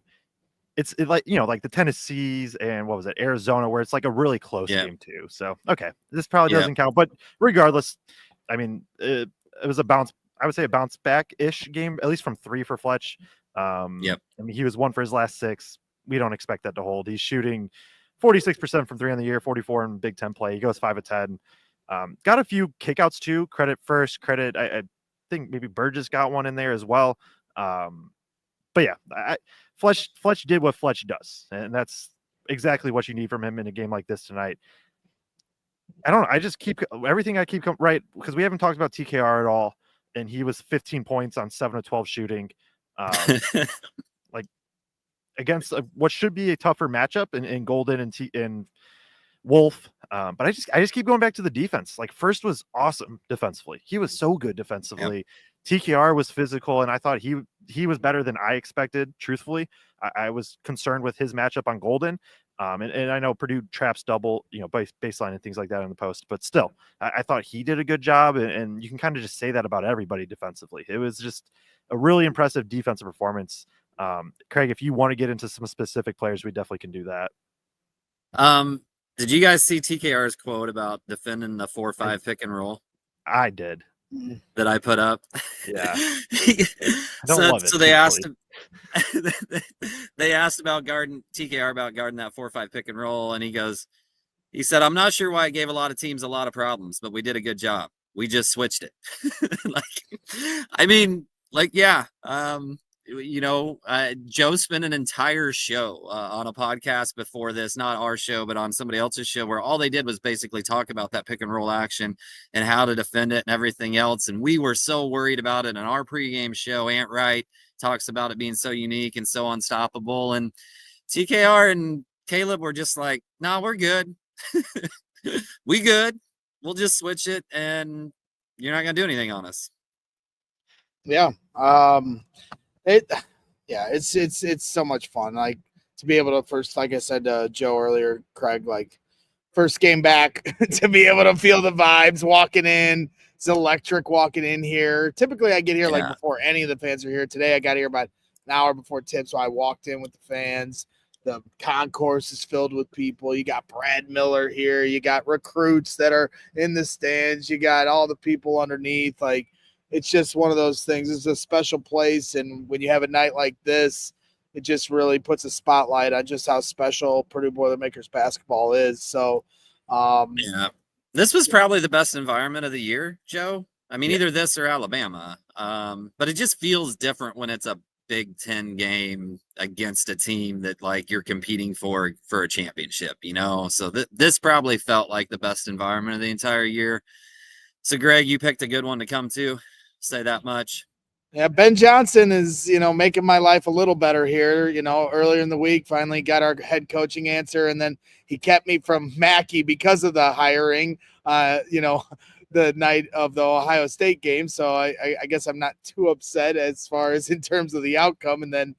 Speaker 2: the Tennessee's and what was it, Arizona, where it's like a really close game too. So okay, this probably doesn't count, but regardless, I mean, it was a bounce back-ish game, at least from 3 for Fletch. I mean, he was 1 for his last 6. We don't expect that to hold. He's shooting 46% from 3 on the year, 44 in Big Ten play. He goes 5 of 10. Got a few kickouts too. Credit first. Credit. I think maybe Burgess got one in there as well. But yeah, Fletch did what Fletch does, and that's exactly what you need from him in a game like this tonight. I don't know. I just keep everything I keep right because we haven't talked about TKR at all, and he was 15 points on 7 of 12 shooting. Like against what should be a tougher matchup in Golden and Wolf. But I just keep going back to the defense. Like first was awesome defensively. He was so good defensively. Yep. TKR was physical, and I thought he was better than I expected. Truthfully, I was concerned with his matchup on Golden. And I know Purdue traps double, baseline and things like that in the post, but still, I thought he did a good job. And you can kind of just say that about everybody defensively. It was just a really impressive defensive performance. Kraig, if you want to get into some specific players, we definitely can do that.
Speaker 3: Did you guys see TKR's quote about defending the 4-5 pick and roll?
Speaker 2: I did.
Speaker 3: That I put up.
Speaker 2: Yeah. I don't love it.
Speaker 3: So they asked him. They asked about TKR about guarding that 4-5 pick and roll, and he said, "I'm not sure why it gave a lot of teams a lot of problems, but we did a good job. We just switched it." Yeah. Joe spent an entire show on a podcast before this, not our show, but on somebody else's show, where all they did was basically talk about that pick and roll action and how to defend it and everything else. And we were so worried about it in our pregame show. Ant Wright talks about it being so unique and so unstoppable. And TKR and Caleb were just like, "Nah, we're good. We good. We'll just switch it and you're not going to do anything on us."
Speaker 1: Yeah. It's so much fun. Like to be able to first, like I said to Joe earlier, Kraig, like first game back to be able to feel the vibes walking in. It's electric walking in here. Typically I get here like before any of the fans are here. Today I got here about an hour before tip, so I walked in with the fans. The concourse is filled with people. You got Brad Miller here. You got recruits that are in the stands. You got all the people underneath. Like, it's just one of those things. It's a special place, and when you have a night like this, it just really puts a spotlight on just how special Purdue Boilermakers basketball is. So,
Speaker 3: this was probably the best environment of the year, Joe. I mean, either this or Alabama, but it just feels different when it's a Big Ten game against a team that like you're competing for a championship, So this probably felt like the best environment of the entire year. So, Greg, you picked a good one to come to. Say that much.
Speaker 1: Yeah, Ben Johnson is, making my life a little better here. Earlier in the week, finally got our head coaching answer, and then he kept me from Mackey because of the hiring, the night of the Ohio State game. So I guess I'm not too upset as far as in terms of the outcome. And then,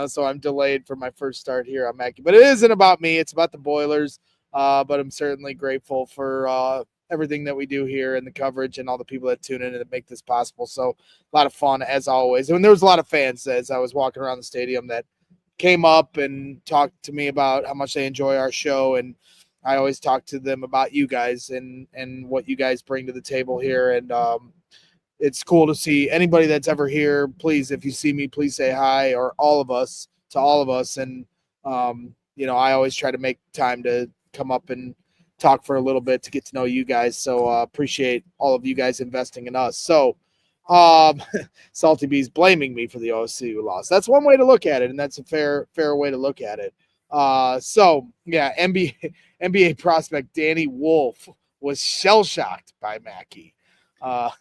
Speaker 1: so I'm delayed for my first start here on Mackey. But it isn't about me. It's about the Boilers. But I'm certainly grateful for everything that we do here and the coverage and all the people that tune in and make this possible. So a lot of fun as always. And there was a lot of fans as I was walking around the stadium that came up and talked to me about how much they enjoy our show. And I always talk to them about you guys and what you guys bring to the table here. And it's cool to see anybody that's ever here. Please, if you see me, please say hi, or all of us to all of us. And, I always try to make time to come up and talk for a little bit to get to know you guys. So appreciate all of you guys investing in us. So Salty Bees blaming me for the OSU loss. That's one way to look at it, and that's a fair way to look at it. NBA prospect Danny Wolf was shell-shocked by Mackey.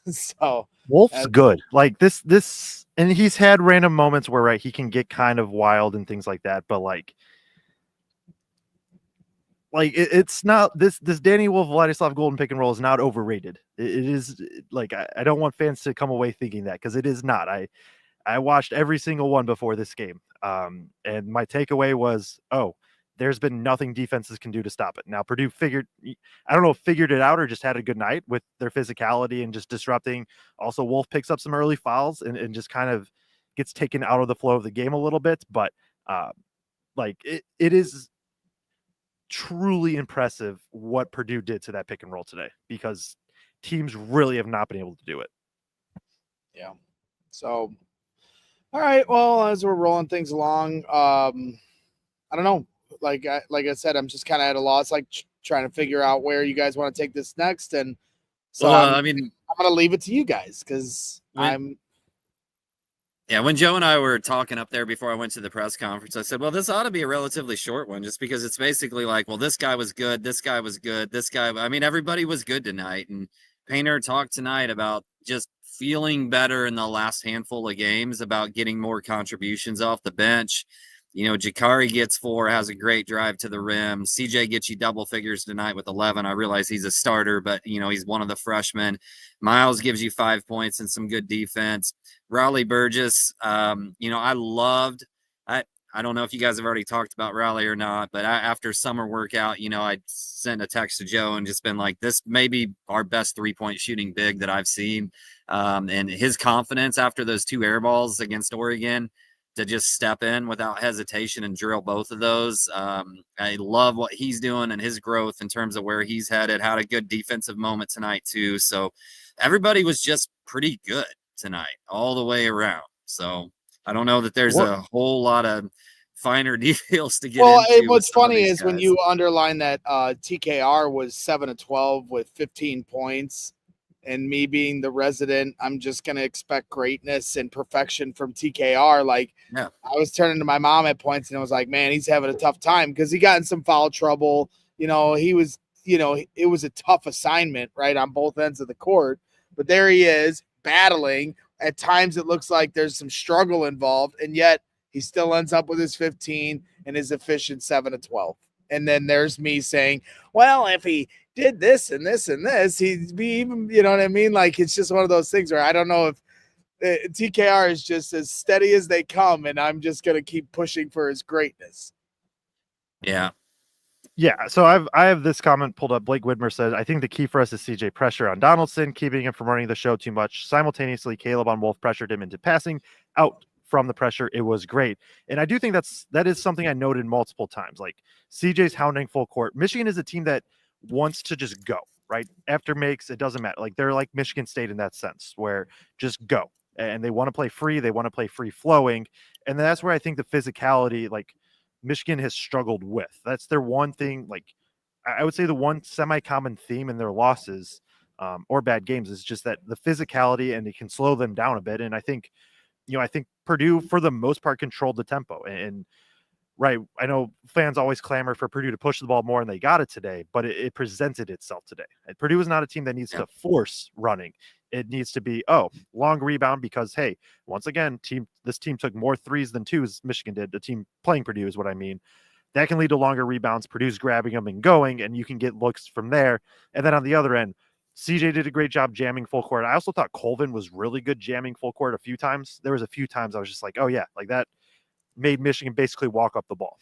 Speaker 1: So
Speaker 2: Wolf's good. Like this, and he's had random moments where he can get kind of wild and things like that, but it's not this Danny Wolf Vladislav Golden pick and roll is not overrated. It is I don't want fans to come away thinking that, because it is not. I watched every single one before this game. And my takeaway was, there's been nothing defenses can do to stop it. Now Purdue figured it out or just had a good night with their physicality and just disrupting. Also, Wolf picks up some early fouls and just kind of gets taken out of the flow of the game a little bit. But it is truly impressive what Purdue did to that pick and roll today, because teams really have not been able to do it.
Speaker 1: Yeah. So, all right. Well, as we're rolling things along, I don't know. like I said, I'm just kind of at a loss, like trying to figure out where you guys want to take this next. And so
Speaker 3: Well,
Speaker 1: I'm going to leave it to you guys because
Speaker 3: when Joe and I were talking up there before I went to the press conference, I said, well, this ought to be a relatively short one just because it's basically like, well, this guy was good. This guy was good. This guy, I mean, everybody was good tonight. And Painter talked tonight about just feeling better in the last handful of games, about getting more contributions off the bench. You know, Jakari gets 4, has a great drive to the rim. CJ gets you double figures tonight with 11. I realize he's a starter, but, you know, he's one of the freshmen. Miles gives you 5 points and some good defense. Raleigh Burgess, you know, I don't know if you guys have already talked about Raleigh or not, but after summer workout, you know, I sent a text to Joe and just been like, this may be our best 3-point shooting big that I've seen. And his confidence after those 2 air balls against Oregon to just step in without hesitation and drill both of those. I love what he's doing and his growth in terms of where he's headed. Had a good defensive moment tonight too. So everybody was just pretty good tonight all the way around. So I don't know that there's a whole lot of finer details to get into.
Speaker 1: What's funny is when you underline that TKR was 7 of 12 with 15 points, and me being the resident, I'm just going to expect greatness and perfection from TKR. Like, I was turning to my mom at points and I was like, man, he's having a tough time because he got in some foul trouble. You know, he was, you know, it was a tough assignment, right, on both ends of the court. But there he is battling. At times it looks like there's some struggle involved, and yet he still ends up with his 15 and his efficient 7 of 12. And then there's me saying, well, if he did this and this and this, he'd be even, you know what I mean? Like, it's just one of those things where I don't know if TKR is just as steady as they come, and I'm just going to keep pushing for his greatness.
Speaker 2: Yeah. So I have this comment pulled up. Blake Widmer said, I think the key for us is CJ pressure on Donaldson, keeping him from running the show too much. Simultaneously, Caleb on Wolf pressured him into passing out from the pressure. It was great. And I do think that is something I noted multiple times. Like, CJ's hounding full court. Michigan is a team that wants to just go, right? After makes, it doesn't matter. Like, they're like Michigan State in that sense, where just go. And they want to play free. They want to play free flowing. And that's where I think the physicality, like, Michigan has struggled with. That's their one thing. Like, I would say the one semi-common theme in their losses or bad games is just that the physicality, and it can slow them down a bit. And I think Purdue, for the most part, controlled the tempo. And right, I know fans always clamor for Purdue to push the ball more, and they got it today, but it presented itself today. And Purdue is not a team that needs to force running. It needs to be, long rebound, because, hey, once again, this team took more threes than twos. Michigan did. The team playing Purdue is what I mean. That can lead to longer rebounds. Purdue's grabbing them and going, and you can get looks from there. And then on the other end, CJ did a great job jamming full court. I also thought Colvin was really good jamming full court a few times. There was a few times I was just like, oh yeah, like that made Michigan basically walk up the ball.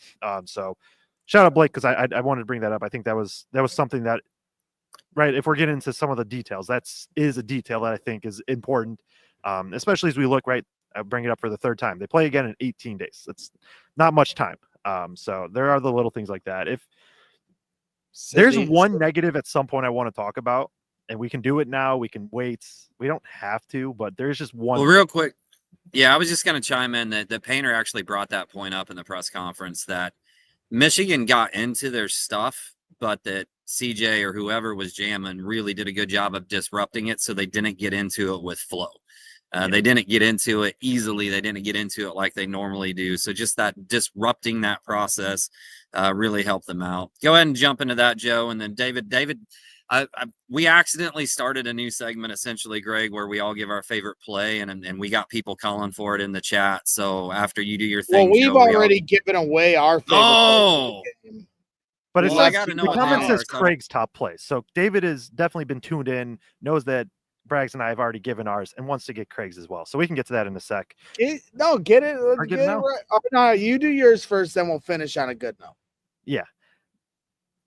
Speaker 2: So shout out Blake, because I wanted to bring that up. I think that was something that, right, if we're getting into some of the details, is a detail that I think is important, especially as we look, right, I'll bring it up for the third time. They play again in 18 days. It's not much time. So there are the little things like that. If there's one negative at some point I want to talk about, and we can do it now, we can wait. We don't have to, but there's just one.
Speaker 3: Well, real quick. Yeah, I was just going to chime in that the Painter actually brought that point up in the press conference, that Michigan got into their stuff, but that CJ or whoever was jamming really did a good job of disrupting it, so they didn't get into it with flow. They didn't get into it easily. They didn't get into it like they normally do. So just that disrupting that process really helped them out. Go ahead and jump into that, Joe. And then David, we accidentally started a new segment, essentially, Greg, where we all give our favorite play, and we got people calling for it in the chat. So after you do your thing,
Speaker 1: well, we've already given away our favorite
Speaker 2: play. But it's the comment says Kraig's top play. So David has definitely been tuned in, knows that Braggs and I have already given ours, and wants to get Kraig's as well. So we can get to that in a sec.
Speaker 1: Get it. Get it right. No, you do yours first, then we'll finish on a good note.
Speaker 2: Yeah.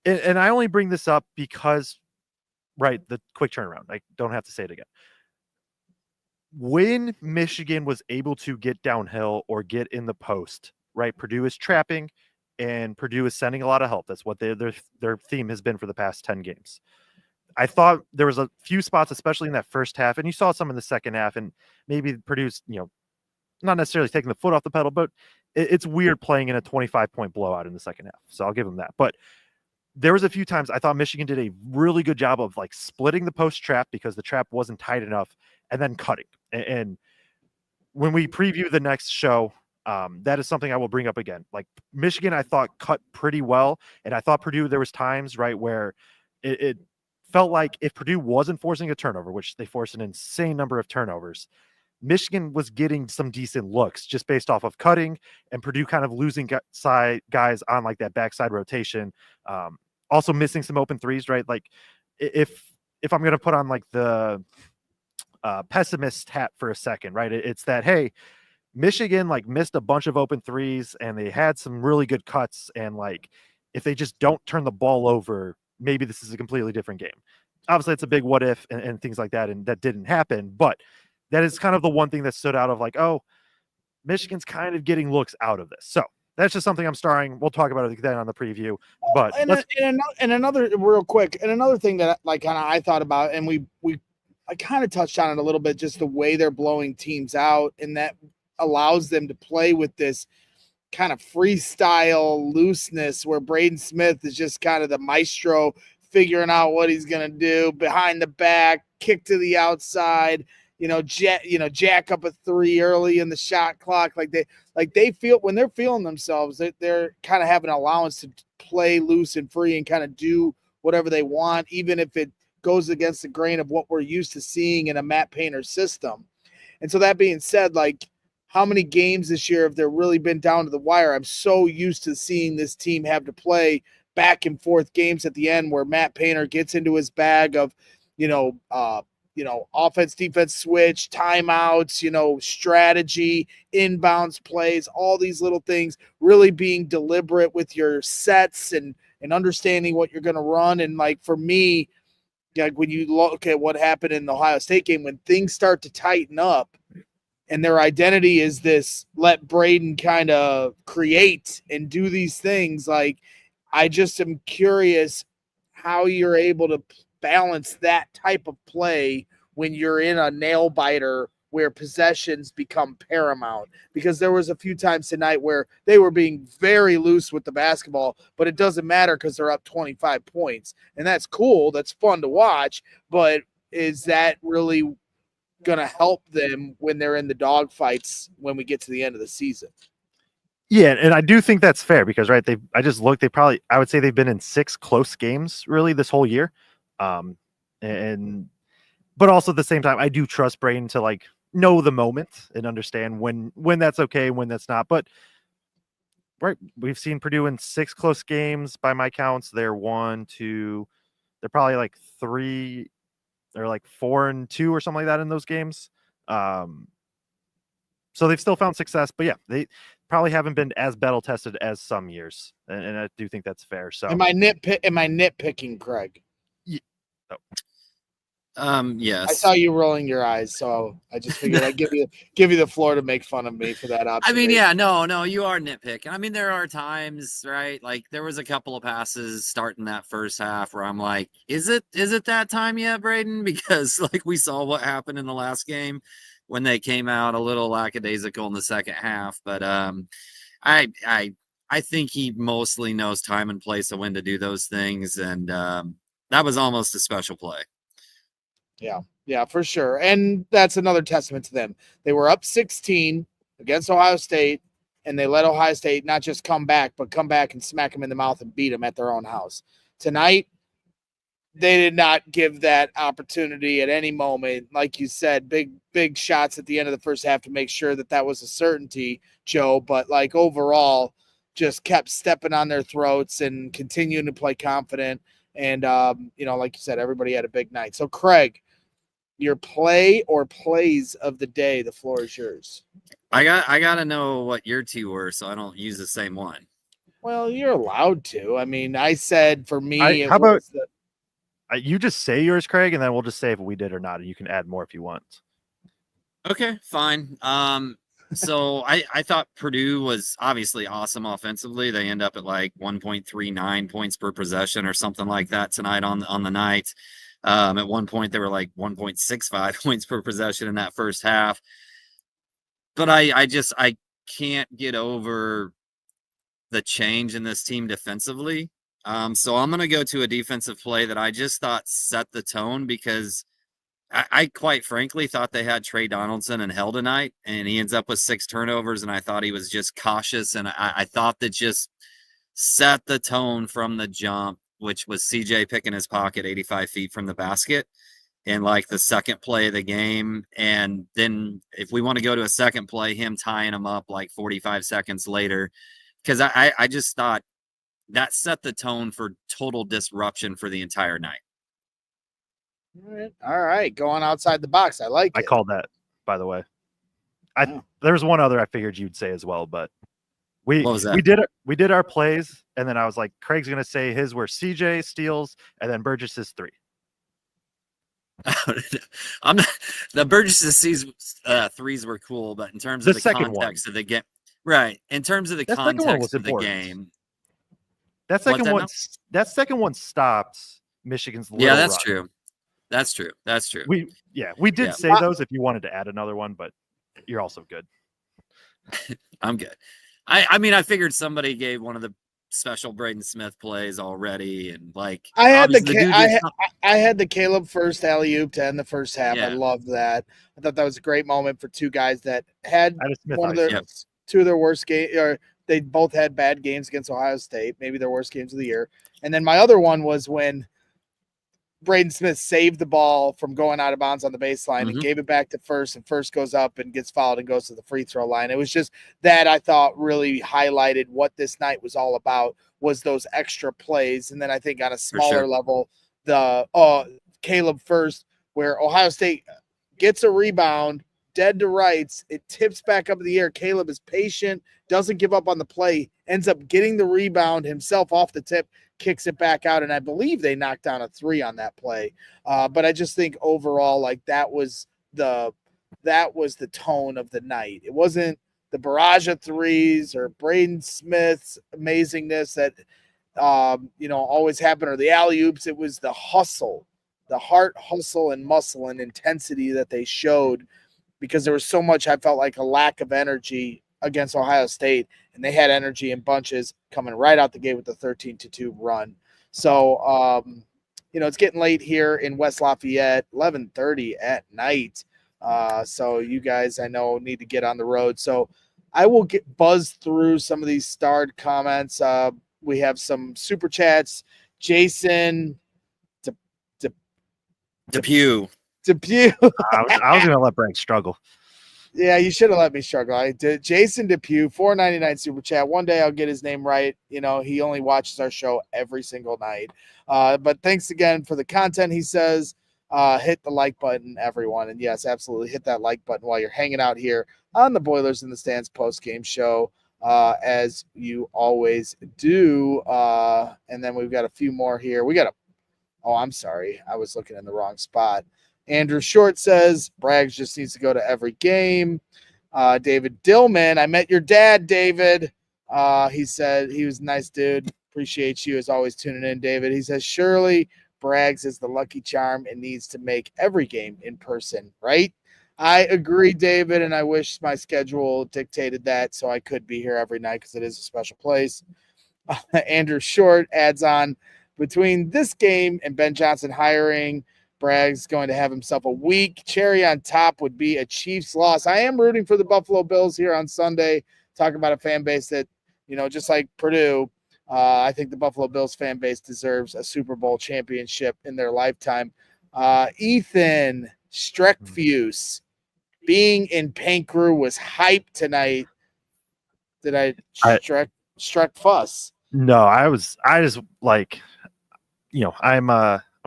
Speaker 2: And I only bring this up because, right, the quick turnaround. I don't have to say it again. When Michigan was able to get downhill or get in the post, right, Purdue is trapping, and Purdue is sending a lot of help. That's what their theme has been for the past 10 games. I thought there was a few spots, especially in that first half, and you saw some in the second half, and maybe Purdue's, not necessarily taking the foot off the pedal, but it's weird playing in a 25-point blowout in the second half. So I'll give them that. But there was a few times I thought Michigan did a really good job of like splitting the post trap because the trap wasn't tight enough, and then cutting. And when we preview the next show, that is something I will bring up again. Like Michigan, I thought cut pretty well, and I thought Purdue, there was times right where it felt like if Purdue wasn't forcing a turnover, which they forced an insane number of turnovers, Michigan was getting some decent looks just based off of cutting, and Purdue kind of losing guys on like that backside rotation. Also missing some open threes, right? Like if I'm going to put on like the pessimist hat for a second, right? It's that, hey, Michigan like missed a bunch of open threes and they had some really good cuts. And like, if they just don't turn the ball over, maybe this is a completely different game. Obviously it's a big what if and things like that. And that didn't happen, but that is kind of the one thing that stood out of like, oh, Michigan's kind of getting looks out of this. So that's just something I'm starring. We'll talk about it then on the preview. But
Speaker 1: another real quick, and another thing that like kind of I thought about, and I kind of touched on it a little bit, just the way they're blowing teams out, and that allows them to play with this kind of freestyle looseness where Braden Smith is just kind of the maestro figuring out what he's going to do behind the back, kick to the outside, jack up a three early in the shot clock. Like they feel when they're feeling themselves, they're kind of having an allowance to play loose and free and kind of do whatever they want, even if it goes against the grain of what we're used to seeing in a Matt Painter system. And so that being said, like how many games this year have there really been down to the wire? I'm so used to seeing this team have to play back and forth games at the end where Matt Painter gets into his bag of, offense, defense switch, timeouts, strategy, inbounds plays, all these little things, really being deliberate with your sets and understanding what you're going to run. And like, for me, like when you look at what happened in the Ohio State game, when things start to tighten up and their identity is this, let Braden kind of create and do these things. Like, I just am curious how you're able to balance that type of play when you're in a nail biter where possessions become paramount, because there was a few times tonight where they were being very loose with the basketball, but it doesn't matter because they're up 25 points, and that's cool. That's fun to watch, but is that really going to help them when they're in the dog fights when we get to the end of the season?
Speaker 2: Yeah, and I do think that's fair because, right, I just looked, I would say they've been in 6 close games really this whole year. But also at the same time, I do trust Braden to like know the moment and understand when that's okay, when that's not. But right, we've seen Purdue in 6 close games by my counts. They're probably like 3, they're like 4-2 or something like that in those games. So they've still found success, but yeah, they probably haven't been as battle tested as some years, and I do think that's fair. So
Speaker 1: am I nitpicking, Kraig?
Speaker 2: Yeah. Oh.
Speaker 3: Yes.
Speaker 1: I saw you rolling your eyes, so I just figured I'd give you the floor to make fun of me for that observation.
Speaker 3: I mean, yeah, no, you are nitpicking. I mean, there are times, right? Like there was a couple of passes starting that first half where I'm like, is it that time yet, Braden? Because like we saw what happened in the last game when they came out a little lackadaisical in the second half. But I think he mostly knows time and place of when to do those things, and that was almost a special play.
Speaker 1: Yeah, for sure. And that's another testament to them. They were up 16 against Ohio State, and they let Ohio State not just come back, but come back and smack them in the mouth and beat them at their own house. Tonight, they did not give that opportunity at any moment. Like you said, big shots at the end of the first half to make sure that was a certainty, Joe. But like overall, just kept stepping on their throats and continuing to play confident. And, like you said, everybody had a big night. So, Kraig, your play or plays of the day, the floor is yours.
Speaker 3: I got to know what your two were so I don't use the same one.
Speaker 1: Well, you're allowed to. I mean, I said for me,
Speaker 2: how about you just say yours, Kraig, and then we'll just say if we did or not. You can add more if you want.
Speaker 3: Okay, fine. So I thought Purdue was obviously awesome offensively. They end up at like 1.39 points per possession or something like that tonight on the night. At one point, they were like 1.65 points per possession in that first half. But I can't get over the change in this team defensively. So I'm going to go to a defensive play that I just thought set the tone, because I quite frankly thought they had Trey Donaldson in hell tonight, and he ends up with 6 turnovers, and I thought he was just cautious, and I thought that just set the tone from the jump, which was CJ picking his pocket 85 feet from the basket in like the second play of the game. And then if we want to go to a second play, him tying him up like 45 seconds later, because I just thought that set the tone for total disruption for the entire night.
Speaker 1: All right. Going outside the box. I like it.
Speaker 2: I called that, by the way.
Speaker 1: Wow.
Speaker 2: There's one other I figured you'd say as well, but we did our plays, and then I was like, Craig's gonna say his were CJ steals and then Burgess's 3.
Speaker 3: I'm not, the Burgess's threes were cool, but in terms of the context of the game, right? In terms of the context of the game,
Speaker 2: that second one stopped Michigan's.
Speaker 3: Yeah, that's
Speaker 2: run.
Speaker 3: true. That's true. That's true.
Speaker 2: We did say those if you wanted to add another one, but you're also good.
Speaker 3: I'm good. I mean, I figured somebody gave one of the special Braden Smith plays already, and like
Speaker 1: I had the Caleb first alley-oop to end the first half.
Speaker 3: Yeah.
Speaker 1: I loved that. I thought that was a great moment for two guys that had one of their two of their worst games, or they both had bad games against Ohio State, maybe their worst games of the year. And then my other one was when Braden Smith saved the ball from going out of bounds on the baseline and gave it back to First, and First goes up and gets fouled and goes to the free throw line. It was just that I thought really highlighted what this night was all about, was those extra plays. And then I think on a smaller level, the Caleb First, where Ohio State gets a rebound, dead to rights, it tips back up in the air. Caleb is patient, doesn't give up on the play, ends up getting the rebound himself off the tip, kicks it back out, and I believe they knocked down a 3 on that play. But I just think overall, like that was the tone of the night. It wasn't the barrage of threes or Braden Smith's amazingness that always happen, or the alley-oops. It was the hustle, the heart, hustle, and muscle and intensity that they showed, because there was so much, I felt like, a lack of energy against Ohio State, and they had energy in bunches coming right out the gate with the 13-2 run. So, it's getting late here in West Lafayette, 11:30 at night. So you guys, I know, need to get on the road. So I will buzz through some of these starred comments. We have some super chats. Jason
Speaker 3: Depew.
Speaker 2: I was going to let Brent struggle.
Speaker 1: Yeah, you should have let me struggle. I did. Jason Depew, $4.99 super chat. One day I'll get his name right. He only watches our show every single night. But thanks again for the content. He says, hit the like button, everyone. And yes, absolutely, hit that like button while you're hanging out here on the Boilers in the Stands post-game show, as you always do. And then we've got a few more here. I'm sorry. I was looking in the wrong spot. Andrew Short says Braggs just needs to go to every game. David Dillman, I met your dad, David. He said he was a nice dude. Appreciate you as always tuning in, David. He says surely Braggs is the lucky charm and needs to make every game in person, right? I agree, David, and I wish my schedule dictated that so I could be here every night, because it is a special place. Andrew Short adds on, between this game and Ben Johnson hiring, Bragg's going to have himself a week. Cherry on top would be a Chiefs loss. I am rooting for the Buffalo Bills here on Sunday. Talking about a fan base that, just like Purdue, I think the Buffalo Bills fan base deserves a Super Bowl championship in their lifetime. Ethan Streckfuse, being in Paint Crew was hype tonight. Did I struck fuss?
Speaker 2: No, I just like, I'm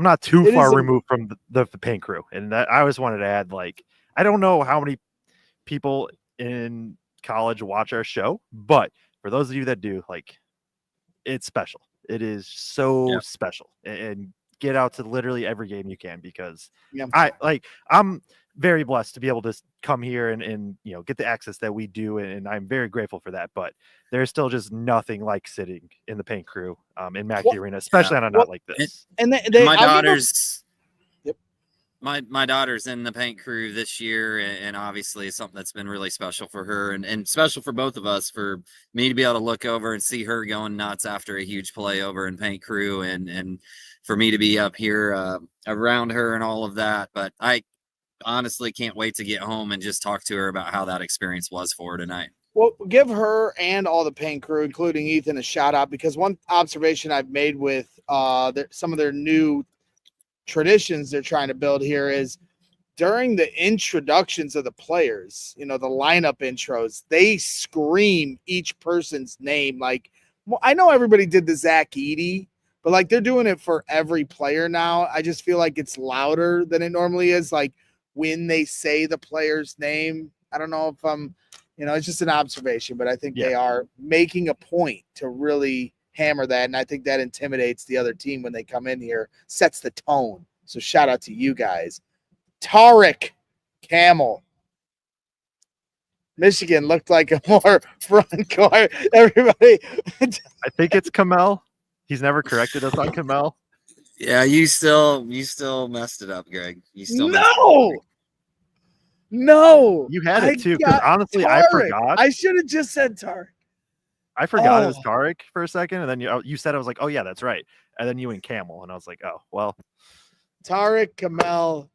Speaker 2: not too far removed from the paint crew, and that I always wanted to add, like, I don't know how many people in college watch our show, but for those of you that do, like, it's special. It is so special, and get out to literally every game you can, because I'm very blessed to be able to come here and get the access that we do, and I'm very grateful for that. But there's still just nothing like sitting in the paint crew in Mackey Arena, especially on a night like this.
Speaker 3: And my daughters, my daughter's in the paint crew this year, and obviously it's something that's been really special for her and special for both of us, for me to be able to look over and see her going nuts after a huge play over in paint crew, and for me to be up here around her and all of that. But I honestly can't wait to get home and just talk to her about how that experience was for her tonight.
Speaker 1: Well, give her and all the paint crew, including Ethan, a shout out, because one observation I've made with some of their new traditions they're trying to build here is during the introductions of the players, the lineup intros, they scream each person's name. Like, well, I know everybody did the Zach Edey, but like they're doing it for every player now. I just feel like it's louder than it normally is. Like when they say the player's name, I don't know if it's just an observation, but I think they are making a point to really hammer that. And I think that intimidates the other team when they come in here, sets the tone. So shout out to you guys. Tarek Camel. Michigan looked like a more front court. Everybody.
Speaker 2: I think it's Kamel. He's never corrected us on Kamel.
Speaker 3: Yeah, you still messed it up, Greg. You still
Speaker 1: No.
Speaker 2: You had it too, because honestly, Tarek. I forgot.
Speaker 1: I should have just said Tarek.
Speaker 2: I forgot it was Tarek for a second, and then you said, I was like, oh yeah, that's right. And then you and Camel, and I was like, oh well.
Speaker 1: Tarek Kamel.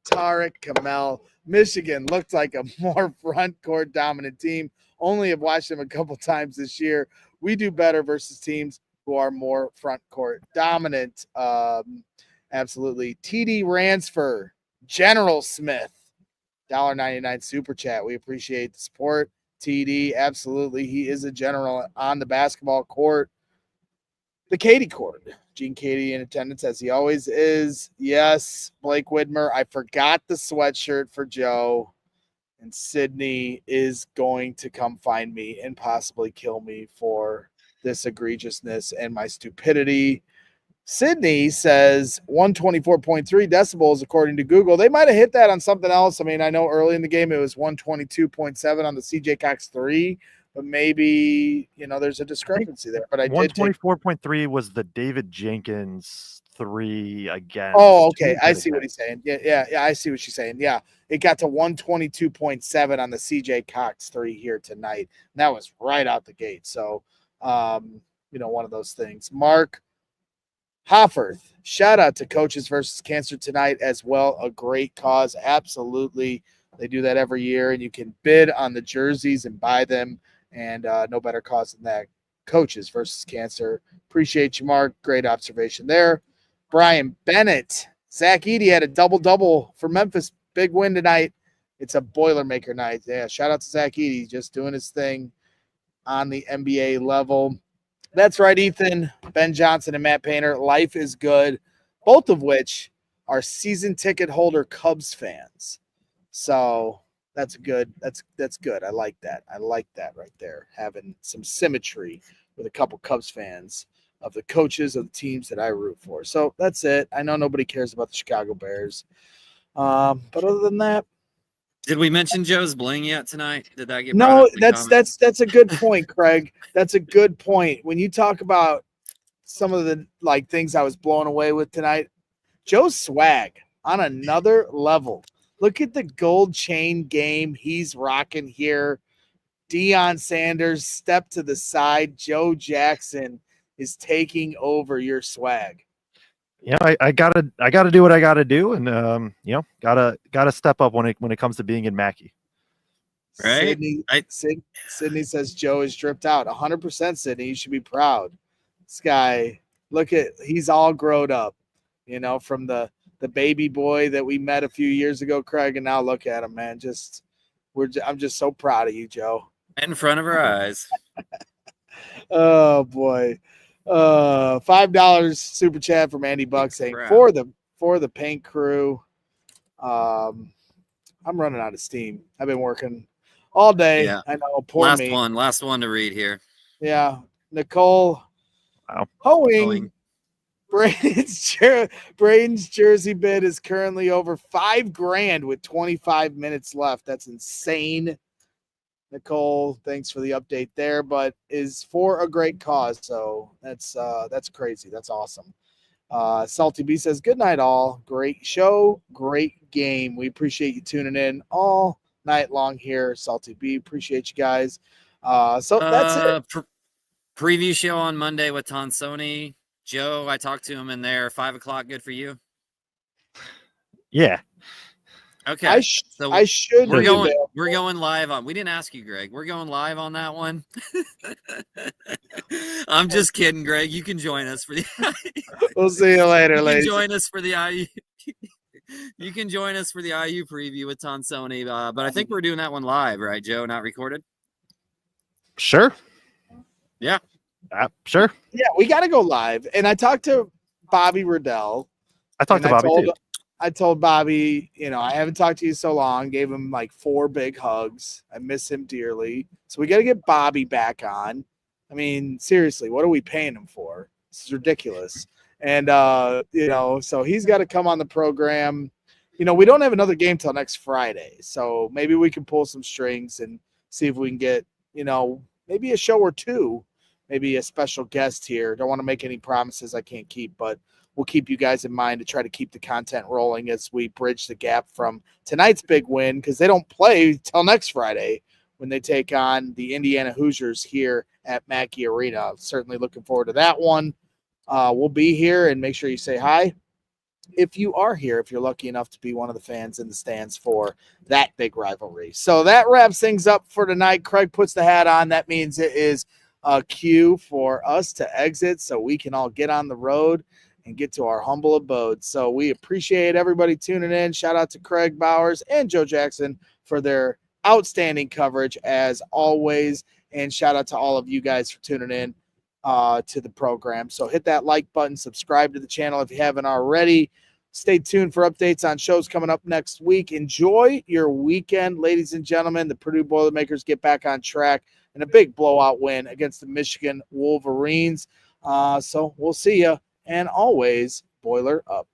Speaker 1: Michigan looked like a more front court dominant team. Only have watched them a couple times this year. We do better versus teams who are more front court dominant. Absolutely. TD Ransford, General Smith, $1.99 super chat. We appreciate the support. TD, absolutely. He is a general on the basketball court. The Katie court. Gene Katie in attendance as he always is. Yes, Blake Widmer. I forgot the sweatshirt for Joe. And Sydney is going to come find me and possibly kill me for this egregiousness and my stupidity. Sydney says 124.3 decibels according to Google. They might have hit that on something else. I mean, I know early in the game it was 122.7 on the CJ Cox 3, but maybe, there's a discrepancy there. But I did
Speaker 2: 124.3 was the David Jenkins 3 again.
Speaker 1: Oh, okay. I see what he's saying. Yeah. I see what she's saying. Yeah. It got to 122.7 on the CJ Cox 3 here tonight. And that was right out the gate. So, one of those things. Mark Hofferth, shout out to Coaches versus Cancer tonight as well. A great cause. Absolutely. They do that every year, and you can bid on the jerseys and buy them. And no better cause than that. Coaches versus Cancer. Appreciate you, Mark. Great observation there. Brian Bennett. Zach Edey had a double-double for Memphis. Big win tonight. It's a Boilermaker night. Yeah, shout out to Zach Edey, just doing his thing on the NBA level. That's right, Ethan. Ben Johnson and Matt Painter. Life is good. Both of which are season ticket holder Cubs fans. So that's good. That's good. I like that. I like that right there. Having some symmetry with a couple Cubs fans of the coaches of the teams that I root for. So that's it. I know nobody cares about the Chicago Bears. But other than that,
Speaker 3: did we mention Joe's bling yet tonight? Did that get
Speaker 1: no? That's a good point, Kraig. That's a good point. When you talk about some of the things I was blown away with tonight, Joe's swag on another level. Look at the gold chain game he's rocking here. Deion Sanders, step to the side. Joe Jackson is taking over your swag.
Speaker 2: Yeah, I gotta do what I gotta do, and gotta step up when it comes to being in Mackey.
Speaker 3: Right.
Speaker 1: Sydney says Joe is dripped out. 100%, Sydney. You should be proud. This guy, he's all grown up, from the baby boy that we met a few years ago, Kraig, and now look at him, man. I'm just so proud of you, Joe.
Speaker 3: In front of our eyes.
Speaker 1: Oh boy. $5 super chat from Andy Buck saying for the paint crew. I'm running out of steam. I've been working all day.
Speaker 3: Yeah.
Speaker 1: I know. Poor me.
Speaker 3: Last one to read here.
Speaker 1: Yeah. Nicole Hoeing. Braden's jersey bid is currently over $5,000 with 25 minutes left. That's insane. Nicole, thanks for the update there, but is for a great cause. So that's crazy. That's awesome. Salty B says, good night, all. Great show, great game. We appreciate you tuning in all night long here. Salty B, appreciate you guys. So that's it.
Speaker 3: Preview show on Monday with Tonsoni. Joe, I talked to him in there. 5 o'clock, good for you?
Speaker 2: Yeah.
Speaker 3: Okay.
Speaker 1: I should.
Speaker 3: We're going live on. We didn't ask you, Greg. We're going live on that one. I'm just kidding, Greg. You can join us for the.
Speaker 1: We'll see you later, ladies.
Speaker 3: Join us for the IU. You can join us for the IU preview with Tonsoni. But I think we're doing that one live, right, Joe? Not recorded.
Speaker 2: Sure.
Speaker 3: Yeah.
Speaker 2: Sure.
Speaker 1: Yeah, we got to go live. And I talked to Bobby Riddell.
Speaker 2: I talked to Bobby too.
Speaker 1: I told Bobby, I haven't talked to you so long. Gave him like 4 big hugs. I miss him dearly. So we got to get Bobby back on. I mean, seriously, what are we paying him for? This is ridiculous. And, so he's got to come on the program. We don't have another game till next Friday. So maybe we can pull some strings and see if we can get, maybe a show or 2, maybe a special guest here. Don't want to make any promises I can't keep, but we'll keep you guys in mind to try to keep the content rolling as we bridge the gap from tonight's big win, because they don't play till next Friday when they take on the Indiana Hoosiers here at Mackey Arena. Certainly looking forward to that one. We'll be here, and make sure you say hi if you are here, if you're lucky enough to be one of the fans in the stands for that big rivalry. So that wraps things up for tonight. Kraig puts the hat on. That means it is a cue for us to exit so we can all get on the road and get to our humble abode. So we appreciate everybody tuning in. Shout out to Kraig Bowers and Joe Jackson for their outstanding coverage as always. And shout out to all of you guys for tuning in to the program. So hit that like button, subscribe to the channel if you haven't already. Stay tuned for updates on shows coming up next week. Enjoy your weekend, ladies and gentlemen. The Purdue Boilermakers get back on track and a big blowout win against the Michigan Wolverines. So we'll see you. And always, Boiler up.